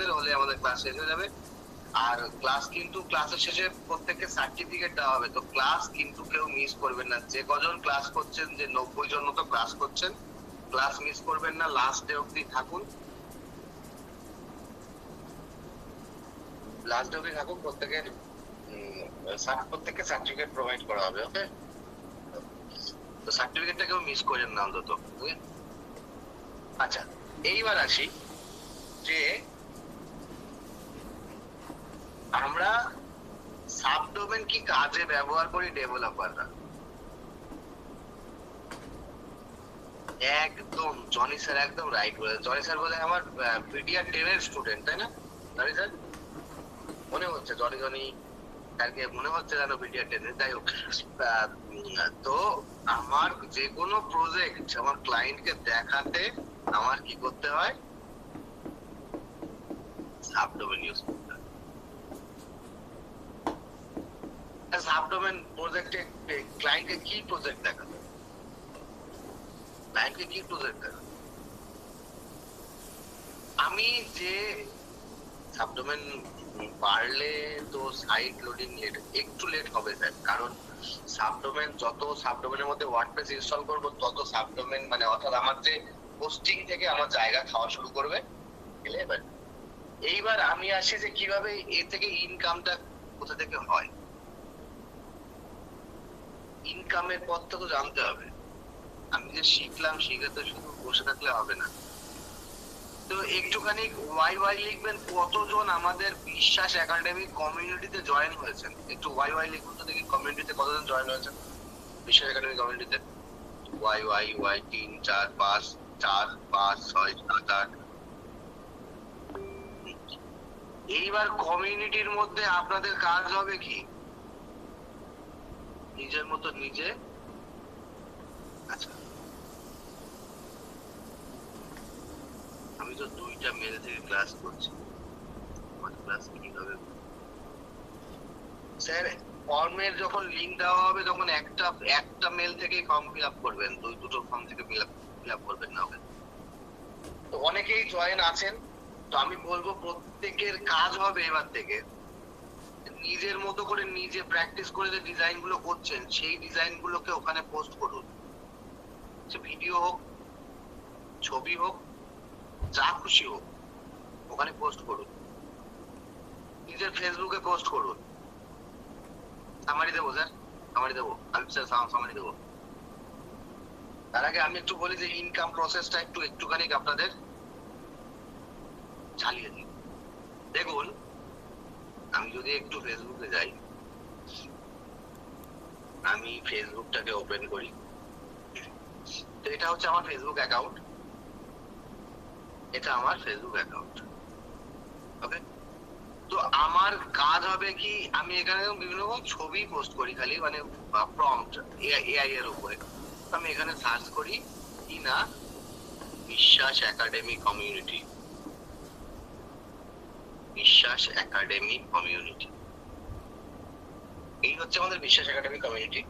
আপনাদের হলে আমাদের ক্লাস শেষ হয়ে যাবে। আর ক্লাস কিন্তু ক্লাসের শেষে প্রত্যেককে সার্টিফিকেট দেওয়া হবে, তো ক্লাস কিন্তু কেউ মিস করবেন না। যে কজন ক্লাস করছেন, যে 90 জন মতো ক্লাস করছেন, ক্লাস মিস করবেন না, লাস্ট ডে অবধি থাকুন, লাস্ট ডে অবধি থাকুন। প্রত্যেককে সার্টিফিকেট প্রোভাইড করা হবে। ওকে, তো সার্টিফিকেটটা কেউ মিস করেন না অন্তত। ওকে, আচ্ছা এইবার আসি যে আমরা সাবডোমেন কি কাজে ব্যবহার করি ডেভেলপাররা। একদম জনি স্যার একদম রাইট বলে। জনি স্যার বলে আমার পিডিআর 10 এর স্টুডেন্ট, তাই না জনি স্যার? মনে হচ্ছে জনি জনি স্যারকে মনে হচ্ছে যেন পিডিআর 10 এর। যাই হোক, তো আমার যে কোনো প্রজেক্ট আমার ক্লায়েন্টকে দেখাতে আমার কি করতে হয়? সাবডোমেন ইউজ করতে হয়। সাবডোমেন প্রজেক্টে ক্লায়েন্টকে কি প্রজেক্ট দেখাবে? ক্লায়েন্টকে কি প্রজেক্ট দেখাবে? আমি যে সাবডোমেন বাড়লে তো সাইট লোডিং একটু লেট হবে স্যার, কারণ সাবডোমেন যত সাবডোমেনের মধ্যে ওয়ার্ডপ্রেস ইনস্টল করব তত সাবডোমেন মানে অর্থাৎ আমার যে হোস্টিং থেকে আমার জায়গা খাওয়া শুরু করবে। এইবার আমি আসি যে কিভাবে এ থেকে ইনকামটা কোথা থেকে হয়। ইনকামের পথটা তো জানতে হবে। আমি যে শিখলাম, শিখে তো শুধু বসে থাকলে হবে না। তো একটুখানি ওয়াই ওয়াই লিখবেন, কতজন আমাদের বিশ্বাস একাডেমি কমিউনিটিতে জয়েন হয়েছেন। একটু ওয়াই ওয়াই লিখুন তো দেখি, কমিউনিটিতে কতজন জয়েন হয়েছেন বিশ্বাস একাডেমি কমিউনিটিতে। Y Y Y 3 4 5 4 5 6 7 8। এইবার কমিউনিটির মধ্যে আপনাদের কাজ হবে কি, নিজের মতো নিজে। আচ্ছা, আমি তো 2টা মেল থেকে ক্লাস করছি, আমার ক্লাস কিভাবে স্যার? ফর্মের যখন লিংক দেওয়া হবে তখন একটা মেল থেকেই ফর্ম ফিল আপ করবেন, দুটো ফর্ম থেকে ফিল আপ করবেন না। তো অনেকেই জয়েন আছেন, তো আমি বলবো প্রত্যেকের কাজ হবে এবার থেকে নিজের মতো করে নিজে প্র্যাকটিস করে যে ডিজাইন গুলো করছেন সেই ডিজাইন গুলোকে ওখানে পোস্ট করুন। সে ভিডিও হোক, ছবি হোক, যা খুশি হোক, ওখানে পোস্ট করুন। নিজের ফেসবুকে পোস্ট করুন। সামারি দেবো স্যার, সামারি দেবো, আমি স্যার সামারি দেবো। তার আগে আমি একটু বলি যে ইনকাম প্রসেসটা একটুখানি আপনাদের চালিয়ে দিই। দেখুন, আমি যদি একটু ফেসবুকে যাই, আমি ফেসবুকটাকে ওপেন করি। তো এটা হচ্ছে আমার ফেসবুক অ্যাকাউন্ট, এটা আমার ফেসবুক অ্যাকাউন্ট। ওকে, তো আমার কাজ হবে কি, আমি এখানে বিভিন্ন রকম ছবি পোস্ট করি, খালি মানে প্রম্পট এআই এর উপরে। আমি এখানে সার্চ করি কি না, বিশ্বাস একাডেমি কমিউনিটি, বিশ্বাস একাডেমি কমিউনিটি, এই হচ্ছে আমাদের বিশ্বাস একাডেমি কমিউনিটি।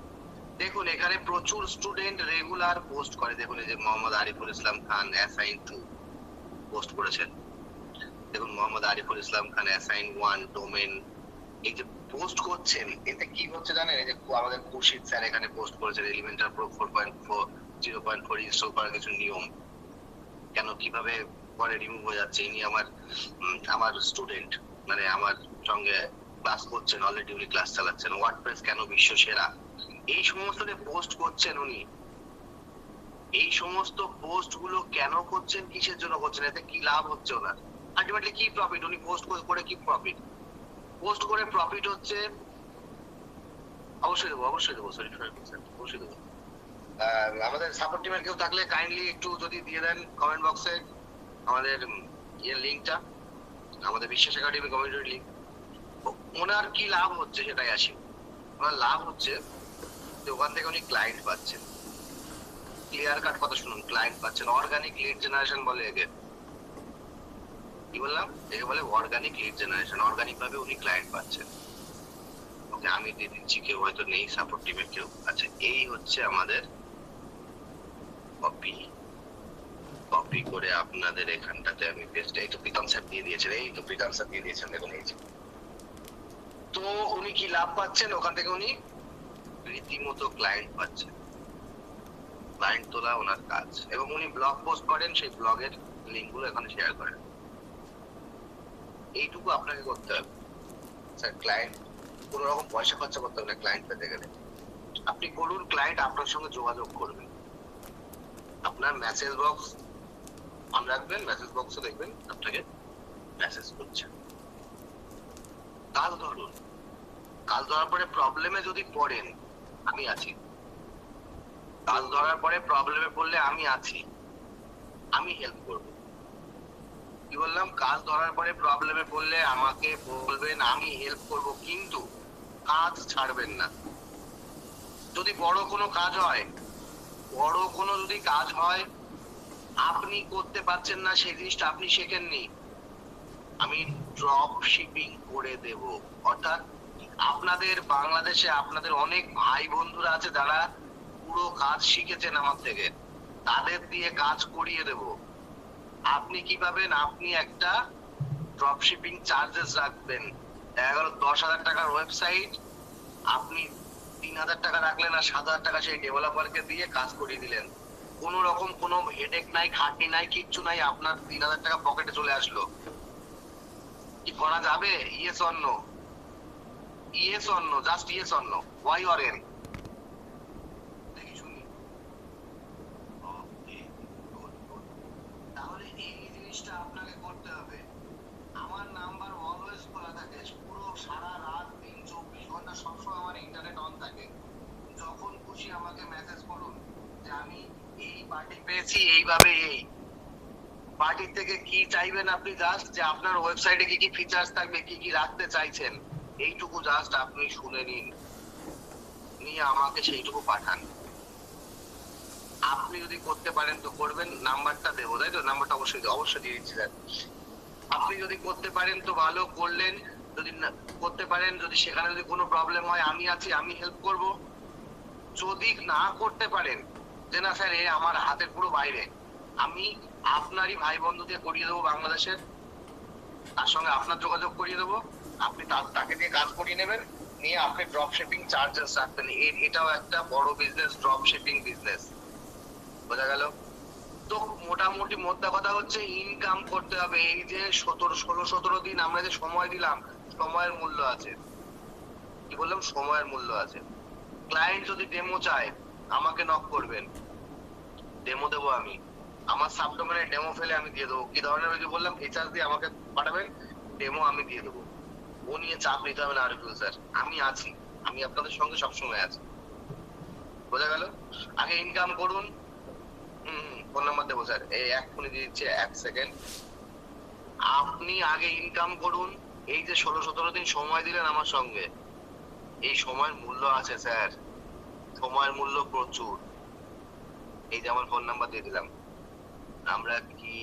দেখুন এখানে প্রচুর স্টুডেন্ট রেগুলার পোস্ট করে। দেখুন এই যে মোহাম্মদ আরিফুল ইসলাম খান অ্যাসাইন 2 পোস্ট করেছেন। দেখুন মোহাম্মদ আরিফুল ইসলাম খান অ্যাসাইন 1 ডোমেন, এই যে পোস্ট করছেন এতে কি হচ্ছে জানেন? এই যে আমাদের খুরশিদ স্যার এখানে পোস্ট করেছেন এলিমেন্টার প্রো 4.4 0.4 ইনস্টল করার কিছু নিয়ম, কেন কিভাবে পরে রিমুভ হয়ে যাচ্ছে। ইনি আমার স্টুডেন্ট, মানে আমার সঙ্গে ক্লাস করছেন, অলরেডি উনি ক্লাস চালাচ্ছেন। ওয়ার্ডপ্রেস কেন বিশ্ব সেরা, এই সমস্ত যে পোস্ট করছেন উনি, এই সমস্ত পোস্ট গুলো কেন করছেন, কিসের জন্য করছেন, এতে কি লাভ হচ্ছে ওনার, আলটিমেটলি কি প্রফিট, উনি পোস্ট করে কি প্রফিট? পোস্ট করে প্রফিট হচ্ছে, অবশ্যই দেবো সরি অবশ্যই দেবো। আমাদের সাপোর্ট টিমের কেউ থাকলে কাইন্ডলি একটু যদি দিয়ে দেন কমেন্ট বক্সে আমাদের ইয়ের লিঙ্কটা, আমাদের বিশ্বাস একাডেমি কমিউনিটির লিঙ্ক। ওনার কি লাভ হচ্ছে সেটাই আসি। ওনার লাভ হচ্ছে যে ওখান থেকে উনি ক্লায়েন্ট পাচ্ছেন, ক্লিয়ার কাট কথা শুনুন, ক্লায়েন্ট পাচ্ছেন। অর্গানিক লিড জেনারেশন বলে একে, কি বললাম? একে বলে অর্গানিক লিড জেনারেশন। অর্গানিক ভাবে উনি ক্লায়েন্ট পাচ্ছেন। ওকে, আমি দিয়ে দিচ্ছি, কেউ হয়তো নেই সাপোর্ট টিমের কেউ। আচ্ছা, এই হচ্ছে আমাদের কপি কপি করে আপনাদের এখানটাতে আমি পেস্ট, এই তো প্রীতম স্যার দিয়ে দিয়েছেন, এই তো প্রীতম স্যার দিয়ে দিয়েছেন, দেখুন এই যে। তো উনি কি লাভ পাচ্ছেন ওখান থেকে? উনি রীতিমতো ক্লায়েন্ট পাচ্ছেন, ক্লায়েন্ট তোলা ওনার কাজ, এবং উনি ব্লগ পোস্ট করেন, সেই ব্লগের লিঙ্ক গুলো এখানে শেয়ার করেন। এইটুকু আপনাকে করতে হবে স্যার। ক্লায়েন্ট কোনো রকম পয়সা খরচা করতে হবে না ক্লায়েন্ট পেতে গেলে। আপনি করুন, ক্লায়েন্ট আপনার সঙ্গে যোগাযোগ করবে। আপনার মেসেজ বক্স অন রাখবেন, মেসেজ বক্সে দেখবেন আপনাকে মেসেজ করছে। কাজ ধরুন, কাজ ধরার পরে প্রবলেমে যদি পড়েন, আমি আছি। কাজ ধরার পরে প্রবলেমে পড়লে আমি আছি, আমি হেল্প করব। কি বললাম? কাজ ধরার পরে প্রবলেমে পড়লে আমাকে বলবেন, আমি হেল্প করব, কিন্তু কাজ ছাড়বেন না। যদি বড় কোনো কাজ হয়, বড় কোনো যদি কাজ হয়, আপনি করতে পারছেন না, সেই জিনিসটা আপনি শেখেননি, আমি ড্রপ শিপিং করে দেব। অর্থাৎ আপনাদের বাংলাদেশে আপনাদের অনেক ভাই বন্ধুরা আছে যারা পুরো কাজ শিখেছেন আমার থেকে, তাদের দিয়ে কাজ করিয়ে দেব। আপনি কি পাবেন? আপনি একটা ড্রপ শিপিং চার্জেস রাখবেন। দেখা গেল 10,000 টাকার ওয়েবসাইট, আপনি 3,000 টাকা রাখলেন আর 7,000 টাকা সেই ডেভেলপারকে দিয়ে কাজ করিয়ে দিলেন। কোন রকম কোনো হেডেক নাই, খাটনি নাই, কিচ্ছু নাই, আপনার 3,000 টাকা পকেটে চলে আসলো। কি করা যাবে? Yes or no? Yes or no? Just yes or no, Y or N? দেখি শুনি। Okay, good, good. তাহলে এই জিনিসটা আপনাকে করতে হবে। আমার নাম্বার অলওয়েজ খোলা থাকে, পুরো সারা রাত দিন 24 ঘন্টা সবসময় আমার ইন্টারনেট অন থাকে। যখন খুশি আমাকে মেসেজ করুন যে আমি এই পার্টি পেয়েছি, এইভাবে এই পার্টি থেকে কি চাইবেন আপনি, জাস্ট যে আপনার ওয়েবসাইটে কি কি ফিচার্স থাকবে, কি কি রাখতে চাইছেন, এইটুকু জাস্ট আপনি শুনে নিন, নিয়ে আমাকে সেইটুকু পাঠান। আপনি যদি করতে পারেন তো করবেন, নাম্বারটা দেবো, তাই তো? নাম্বারটা অবশ্যই অবশ্যই দিয়ে দিচ্ছি স্যার। আপনি যদি করতে পারেন তো ভালো, করলেন। যদি করতে পারেন, যদি সেখানে যদি কোনো প্রবলেম হয়, আমি আছি, আমি হেল্প করব। যদি না করতে পারেন যে না স্যার এ আমার হাতের পুরো বাইরে, আমি আপনারই ভাই বন্ধু দিয়ে করিয়ে দেবো, বাংলাদেশের, তার সঙ্গে আপনার যোগাযোগ করিয়ে দেবো, আপনি তাকে দিয়ে কাজ করিয়ে নেবেন, নিয়ে আপনি ড্রপ শিপিং চার্জেস রাখবেন। এটাও একটা বড় বিজনেস, ড্রপ শিপিং বিজনেস। বোঝা গেল? তো মোটামুটি মোদ্দা কথা হচ্ছে ইনকাম করতে হবে। এই যে 16-17 দিন আমরা যে সময় দিলাম, সময়ের মূল্য আছে। কি বললাম? সময়ের মূল্য আছে। ক্লায়েন্ট যদি ডেমো চায়, আমাকে নক করবেন, ডেমো দেবো আমি। আমার সাবডোমেনে ডেমো ফেলে আমি দিয়ে দেবো। কি ধরনের? ওই যে বললাম, ফিচার্স দিয়ে আমাকে পাঠাবেন, ডেমো আমি দিয়ে দেবো। ও নিয়ে চাপ নিতে হবে না আরিফুল স্যার, আমি আছি, আমি আপনাদের সঙ্গে সবসময় আছি। বোঝা গেল? আগে ইনকাম করুন। ফোন নাম্বার দেবো স্যার, এই এক্ষুনি দিয়ে দিচ্ছে, 1 সেকেন্ড। আপনি আগে ইনকাম করুন। এই যে 16-17 দিন সময় দিলেন আমার সঙ্গে, এই সময়ের মূল্য আছে স্যার, সময়ের মূল্য প্রচুর। এই যে আমার ফোন নাম্বার দিয়ে দিলাম। আমরা কি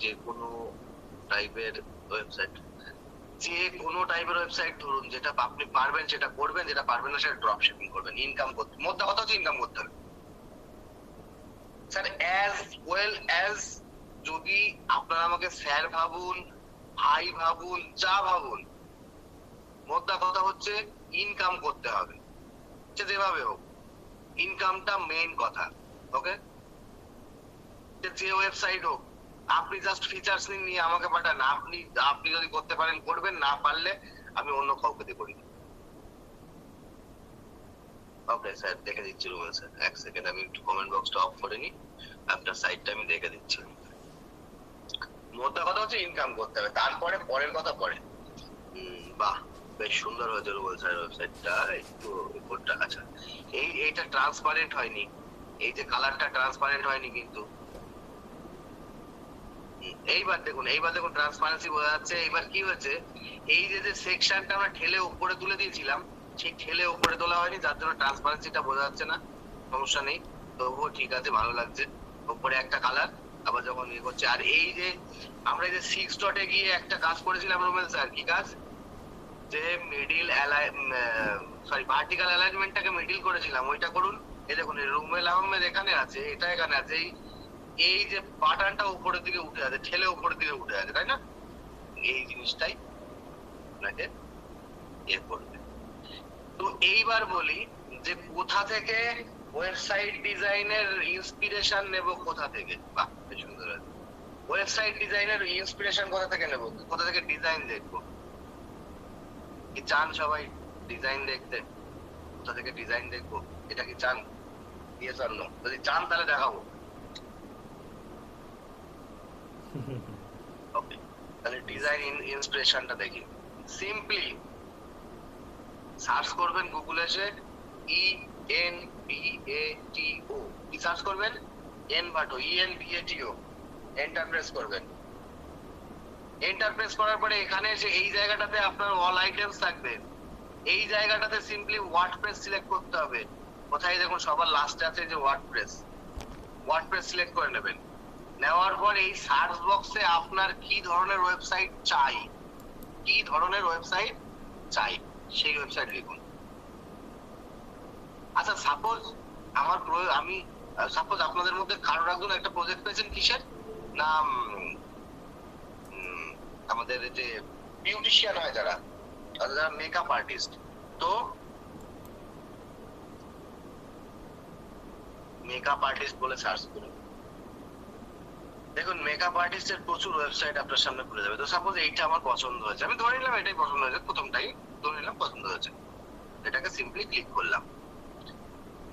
যে কোনো টাইপের ওয়েবসাইট, যে কোনো টাইপের ওয়েবসাইট ধরুন, যেটা আপনি পারবেন সেটা করবেন, যেটা পারবেন না সেটা ড্রপ শিপিং করবেন। ইনকাম করতে, মোদ্দা কথা হচ্ছে ইনকাম করতে হবে স্যার। অ্যাজ ওয়েল অ্যাজ, যদি আপনারা আমাকে স্যার ভাবুন, ভাই ভাবুন, যা ভাবুন, মোদ্দা কথা হচ্ছে ইনকাম করতে হবে, সে যেভাবে হোক। ইনকামটা মেইন কথা। ওকে? যে ওয়েবসাইট হোক, আপনি জাস্ট ফিচার্স নিয়ে আমাকে পাঠান। আপনি আপনি যদি করতে পারেন করবেন, না পারলে আমি অন্য কাউকে দিয়ে করি। ওকে স্যার, দেখে দিচ্ছি রুবেল স্যার, 1 সেকেন্ড, আমি একটু কমেন্ট বক্সটা অফ করে নিই, আপনার সাইটটা আমি দেখে দিচ্ছি। মোদ্দা কথা হচ্ছে ইনকাম করতে হবে, তারপরে পরের কথা পরে। বাহ, বেশ সুন্দর হয়েছে রুবেল স্যার ওয়েবসাইটটা। একটু রিপোর্টটা, আচ্ছা, এইটা ট্রান্সপারেন্ট হয়নি, এই যে কালারটা ট্রান্সপারেন্ট হয়নি কিন্তু। এইবার দেখুন, এইবার দেখুন ট্রান্সপারেন্সি বোঝা যাচ্ছে। এইবার কি হয়েছে, এই যে সেকশনটা আমরা ঠেলে উপরে তুলে দিয়েছিলাম, সেই ঠেলে উপরে তোলা হয়নি, যার জন্য ট্রান্সপারেন্সিটা বোঝা যাচ্ছে না। সমস্যা নেই, তবুও ঠিক আছে, ভালো লাগছে। উপরে একটা কালার, আবার যখন ইয়ে করছে। আর এই যে আমরা এই যে 6 ডটে গিয়ে একটা কাজ করেছিলাম রুবেল স্যার, কি কাজ? যে মিডিল সরি ভার্টিক্যাল অ্যালাইনমেন্টটাকে মিডিল করেছিলাম, ওইটা করুন। এই দেখুন, রুমেল আহমেদ এখানে আছে, এটা এখানে আছে, এই এই যে বাটনটা উপরের দিকে উঠে আছে, ঠেলে উপরের দিকে উঠে আছে, তাই না? এই জিনিসটাই আপনাকে এর করবে। তো এইবার বলি যে কোথা থেকে ওয়েবসাইট ডিজাইনের ইন্সপিরেশন নেব, কোথা থেকে? বাহ, বেশ সুন্দর আছে। ওয়েবসাইট ডিজাইনের ইন্সপিরেশন কোথা থেকে নেব, কোথা থেকে ডিজাইন দেখবো? কি চান সবাই ডিজাইন দেখতে? কোথা থেকে ডিজাইন দেখবো, এটা কি চান? Yes or no? যদি চান তাহলে দেখাবো। ওকে, তাহলে ডিজাইন ইন্সপিরেশনটা দেখি। সিম্পলি সার্চ করবেন গুগলে এসে ENBATO, কি সার্চ করবেন? এনবাটো, ENBATO, এন্টার প্রেস করবেন। এন্টার প্রেস করার পরে এখানে এসে এই জায়গাটাতে আপনার অল আইটেমস থাকবে। এই জায়গাটাতে সিম্পলি ওয়ার্ডপ্রেস সিলেক্ট করতে হবে। কোথায় দেখুন সবার লাস্টে আছে যে ওয়ার্ডপ্রেস, ওয়ার্ডপ্রেস সিলেক্ট করে নেবেন। নেওয়ার পর এই সার্চ বক্সে আপনার কি ধরনের ওয়েবসাইট চাই, কি ধরনের ওয়েবসাইট চাই সেই ওয়েবসাইট লিখুন। আচ্ছা সাপোজ আমি সাপোজ আপনাদের মধ্যে কারোর একজন একটা প্রজেক্ট পেয়েছেন কিসের না, আমাদের যে বিউটিশিয়ান হয় যারা, যারা মেকআপ আর্টিস্ট, তো মেকআপ আর্টিস্ট বলে সার্চ করুন। দেখুন মেকআপ আর্টিস্টের প্রচুর ওয়েবসাইট আপনার সামনে খুলে যাবে। তো সাপোজ এইটা আমার পছন্দ হয়েছে, আমি ধরে নিলাম এটাই পছন্দ হয়েছে, প্রথমটাই ধরে নিলাম পছন্দ হয়েছে, এটাকে সিম্পলি ক্লিক করলাম।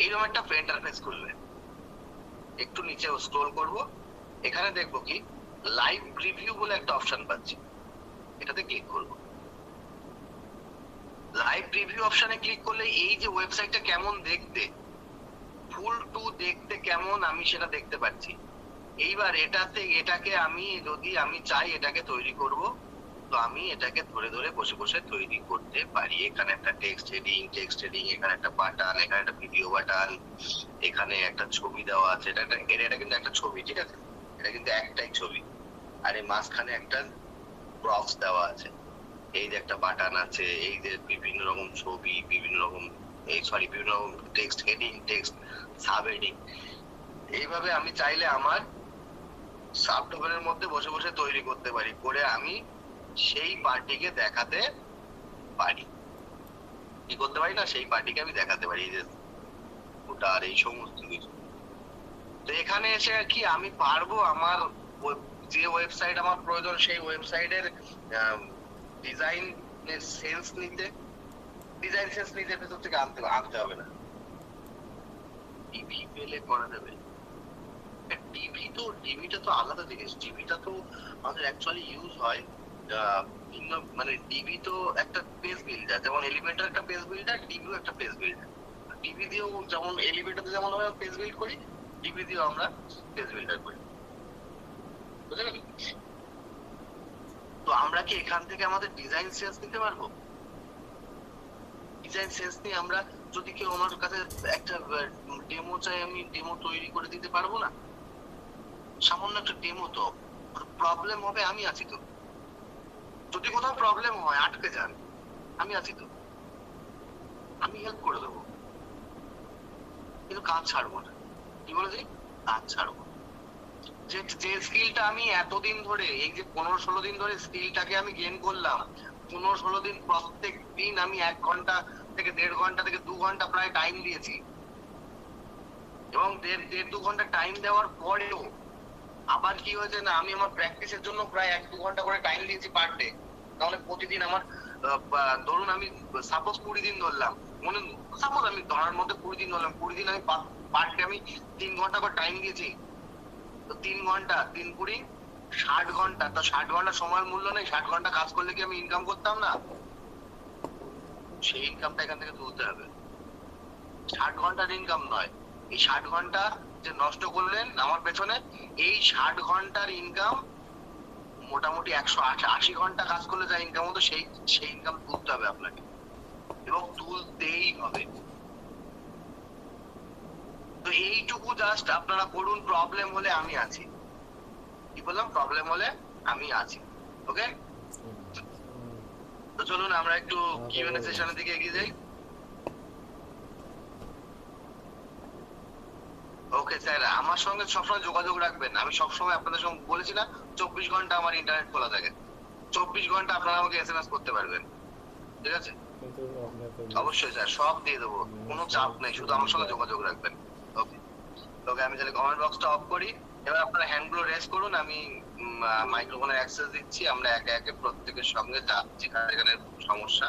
এইরকম একটা ইন্টারফেস খুলবে। একটু নিচে স্ক্রল করব, এখানে দেখবো কি লাইভ প্রিভিউ বলে একটা অপশন পাচ্ছি, এটাতে ক্লিক করব। লাইভ প্রিভিউ অপশনে ক্লিক করলে এই যে ওয়েবসাইটটা কেমন দেখতে, ফুল টু দেখতে কেমন আমি সেটা দেখতে পাচ্ছি। এইবার এটাকে আমি যদি আমি চাই এটাকে তৈরি করব, তো আমি এটাকে ধরে ধরে বসে বসে তৈরি করতে পারি। এখানে একটা টেক্সট হেডিং, এখানে একটা বাটন, এখানে একটা ভিডিও বাটন, এখানে একটা ছবি দেওয়া আছে, এটা কিন্তু একটা ছবি, ঠিক আছে? এটা কিন্তু একটাই ছবি। আর এই মাঝখানে একটা বক্স দেওয়া আছে, এই যে একটা বাটন আছে, এই যে বিভিন্ন রকম ছবি, বিভিন্ন রকম text heading, text sub heading. এইভাবে আমি চাইলে আমার সাবডোমেনের মধ্যে বসে বসে তৈরি করতে পারি, করে আমি সেই পার্টিকে দেখাতে পারি। কি করতে পারি না, সেই পার্টিকে আমি দেখাতে পারি, এই যে ওটা আর এই সমস্ত কিছু। তো এখানে এসে কি আমি পারবো আমার যে ওয়েবসাইট আমার প্রয়োজন সেই ওয়েবসাইটের ডিজাইন সেন্স নিতে, ডিজাইন সেন্স নিতে ভেতর থেকে আনতে হবে না। টিভি পেলে করা যাবে। টিভিটা তো আলাদা জিনিস। টিভিটা তো আমাদের অ্যাকচুয়ালি ইউজ হয় মানে টিভি তো একটা পেজ বিল্ডার, যেমন এলিভেটর একটা পেজ বিল্ডার, টিভিও একটা পেজ বিল্ডার। টিভি দিয়েও যেমন এলিভেটরে যেমন আমরা পেজ বিল্ড করি, টিভি দিয়েও আমরা পেজ বিল্ডার করি, বুঝলেন? তো আমরা কি এখান থেকে আমাদের ডিজাইন সেন্স নিতে পারবো? ডিজাইন সেন্স নিয়ে আমরা যদি কেউ আমার কাছে একটা ডেমো চাই, আমি ডেমো তৈরি করে দিতে পারবো না? সামান্য একটা ডেমো তো, প্রবলেম হবে, আমি আছি তো। যদি কোথাও প্রবলেম হয়, আটকে যান, আমি আছি তো, আমি হেল্প করে দেবো, কিন্তু কাজ ছাড়বো না। কি বলেছি? কাজ ছাড়বো না। যে স্কিলটা আমি এতদিন ধরে, এই যে 15-16 দিন ধরে স্কিলটাকে আমি গেইন করলাম, 15-16 দিন প্রত্যেক দিন আমি 1 ঘন্টা থেকে 1.5 ঘন্টা থেকে 2 ঘন্টা প্রায় টাইম দিয়েছি, এবং 1.5-2 ঘন্টা টাইম দেওয়ার পরেও আবার কি হয়েছে না, আমি আমার প্র্যাকটিসের জন্য প্রায় 1-2 ঘন্টা করে টাইম দিয়েছি পার ডে। তাহলে প্রতিদিন আমার ধরুন আমি সাপোজ 20 দিন ধরলাম, সাপোজ আমি ধরার মধ্যে 20 দিন ধরলাম, 20 দিন আমি পার ডে আমি 3 ঘন্টা করে টাইম দিয়েছি। তো 3 ঘন্টা 3-20 60 ঘন্টা, তো 60 ঘন্টা সময়ের মূল্য নেই? 60 ঘন্টা কাজ করলে কি আমি ইনকাম করতাম না? সেই ইনকামটা এখান থেকে তুলতে হবে। 60 ঘন্টার ইনকাম নয়, এই 60 ঘন্টা যে নষ্ট করলেন আমার পেছনে, এই 60 ঘন্টার ইনকাম মোটামুটি 180 ঘন্টা কাজ করলে যা ইনকাম হতো সেই ইনকাম তুলতে হবে আপনাকে, এবং তুলতেই হবে। তো এইটুকু জাস্ট আপনারা করুন। প্রবলেম হলে আমি আছি। কি বললাম? প্রবলেম হলে আমি আছি। ওকে, তো চলুন আমরা একটু কিউএনএ সেশনের দিকে এগিয়ে যাই। ওকে স্যার, আমার সঙ্গে সবসময় যোগাযোগ রাখবেন। আমি সবসময় আপনাদের সঙ্গে বলেছি না, 24 ঘন্টা আমার ইন্টারনেট খোলা থাকে। 24 ঘন্টা আপনারা আমাকে এসএমএস করতে পারবেন। ঠিক আছে? কিন্তু আপনাকে অবশ্যই স্যার, সব দিয়ে দেবো। কোনো চাপ নেই, শুধু আমার সঙ্গে যোগাযোগ রাখবেন। ওকে, ওকে, আমি তাহলে কমেন্ট বক্সটা অফ করি। এবার আপনারা হ্যান্ডগুলো রেজ করুন, আমি মাইক্রোফোনের অ্যাক্সেস দিচ্ছি। আমরা একে একে প্রত্যেকের সঙ্গে যা যেখানে সমস্যা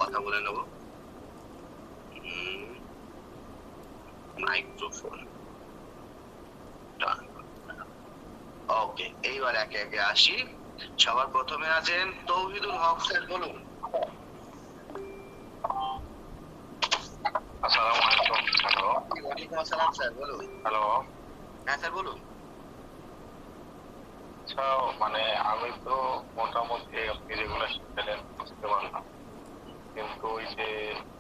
কথা বলে নেবো। মাইক্রোফোন, ওকে, এইবার একে একে আসি। সবার প্রথমে আছেন তৌহিদুল হক স্যার, বলুন। আসসালামু আলাইকুম। হ্যালো। ওয়ালাইকুম আসসালাম স্যার, বলুন। হ্যালো। হ্যাঁ স্যার, বলুন। আচ্ছা, মানে আমি তো মোটামুটি আপনি যেগুলো শিখলেন বুঝতে পারলাম, কিন্তু ওই যে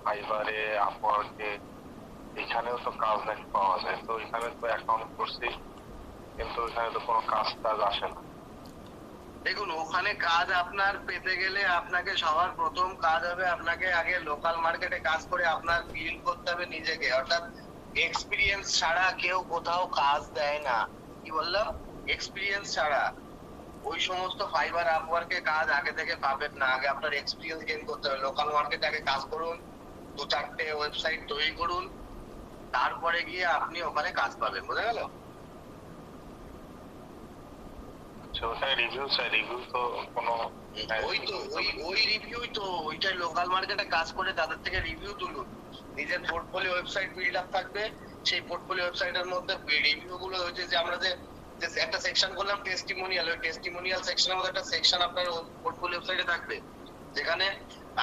ফাইবারে, আপওয়ার্কে, এখানেও তো কাজ নাকি পাওয়া যায়। তো এখানে তো অ্যাকাউন্ট করছি, কিন্তু এখানে তো কোনো কাজ টাজ আসে না। দেখুন, ওখানে কাজ আপনার পেতে গেলে আপনাকে সবার প্রথম কাজ হবে, আপনাকে আগে লোকাল মার্কেটে কাজ করে আপনার বিল্ড করতে হবে নিজেকে। অর্থাৎ এক্সপিরিয়েন্স ছাড়া কেউ কোথাও কাজ দেয় না। কি বললাম? এক্সপিরিয়েন্স ছাড়া ওই সমস্ত ফাইবার আপওয়ার্কে কাজ আগে থেকে পাবেন না। আগে আপনার এক্সপিরিয়েন্স গেইন করতে হবে। লোকাল মার্কেটে আগে কাজ করুন, 2-4টে ওয়েবসাইট তৈরি করুন, তারপরে গিয়ে আপনি ওখানে কাজ পাবেন। বোঝা গেল? আচ্ছা, ওখানে রিভিউ চাই, রিভিউ তো কোনো ওই তো ওই রিভিউই তো, ওইটাই লোকাল মার্কেটে কাজ করে তাদের থেকে রিভিউ তুলুন। নিজের পোর্টফোলিও ওয়েবসাইট বিল্ড আপ থাকবে, সেই পোর্টফোলিও ওয়েবসাইটের মধ্যে রিভিউ গুলো হচ্ছে যে আমরা যে যে একটা সেকশন করলাম টেস্টিমোনিয়াল, ওই টেস্টিমোনিয়াল সেকশনের মধ্যে একটা সেকশন আপনার পোর্টফোলিও ওয়েবসাইটে থাকবে, যেখানে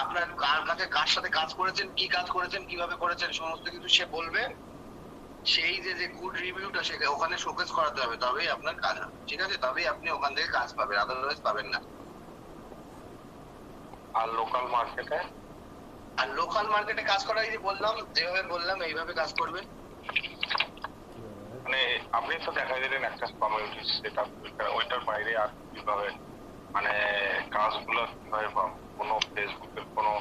আপনার কার কাছে কার সাথে কাজ করেছেন, কি কাজ করেছেন, কিভাবে করেছেন, সমস্ত কিছু সে বলবে। সেই যে যে গুড রিভিউটা সে ওখানে শোকেস করাতে হবে, তবেই আপনার কাজ হবে। ঠিক আছে? তবেই আপনি ওখান থেকে কাজ পাবেন, আদারওয়াইজ পাবেন না। আর লোকাল মার্কেটে? আর লোকাল মার্কেটে কাজ করা, এই যে বললাম, যেভাবে বললাম এইভাবে কাজ করবে। মানে আপনি তো দেখাই দিলেন একটা কমিউনিটি সেট আপ, ওইটার বাইরে আর কিভাবে মানে কাজগুলো কিভাবে পাবো? কোনো ফেসবুকের কোনো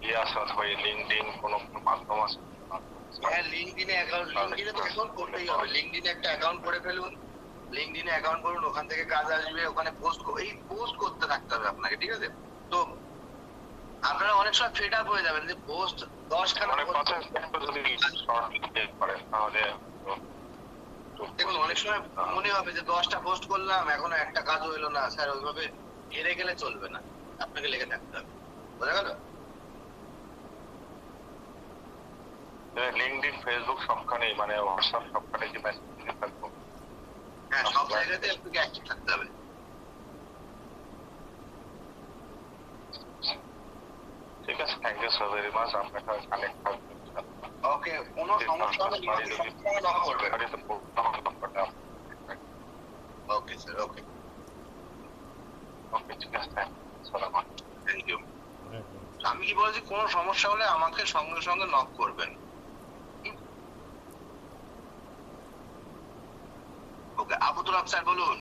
ইয়ে আছে অথবা লিঙ্কডইন কোনো মাধ্যম আছে? হ্যাঁ, লিঙ্কডইনে অ্যাকাউন্ট, লিঙ্কডইনে তো অ্যাকাউন্ট করতেই হবে। লিঙ্কডইনে একটা অ্যাকাউন্ট করে ফেলুন, লিঙ্কডইনে অ্যাকাউন্ট করুন, ওখান থেকে কাজ আসবে। ওখানে পোস্ট, এই পোস্ট করতে থাকতে হবে আপনাকে। ঠিক আছে? তো আপনারা অনেক সময় ফেড আপ হয়ে যাবেন যে পোস্ট 10খানা মানে কথা যদি শর্ট করেন তাহলে দেখুন, অনেক সময় মনে হবে যে 10টা পোস্ট করলাম, এখনো একটা কাজও হলো না। স্যার, ওইভাবে হেরে গেলে চলবে না, আপনাকে লেগে থাকতে হবে। বোঝা গেল? লিঙ্কডইন, ফেসবুক সবখানেই, মানে হোয়াটসঅ্যাপ সবখানে কি মেসেজ দিতে থাকবো? হ্যাঁ, সব জায়গাতে আপনাকে অ্যাক্টিভ থাকতে হবে। ঠিক আছে, thank you so very much. আপনাকে কানেক্ট থাকবে। ওকে, কোনো সমস্যা হলে সবসময় নক করবেন। ওকে স্যার, ওকে, ওকে, ঠিক আছে, থ্যাংক ইউ। আমি কি বলেছি, কোনো সমস্যা হলে আমাকে সঙ্গে সঙ্গে নক করবেন। ওকে, আবুদুল হক স্যার, বলুন।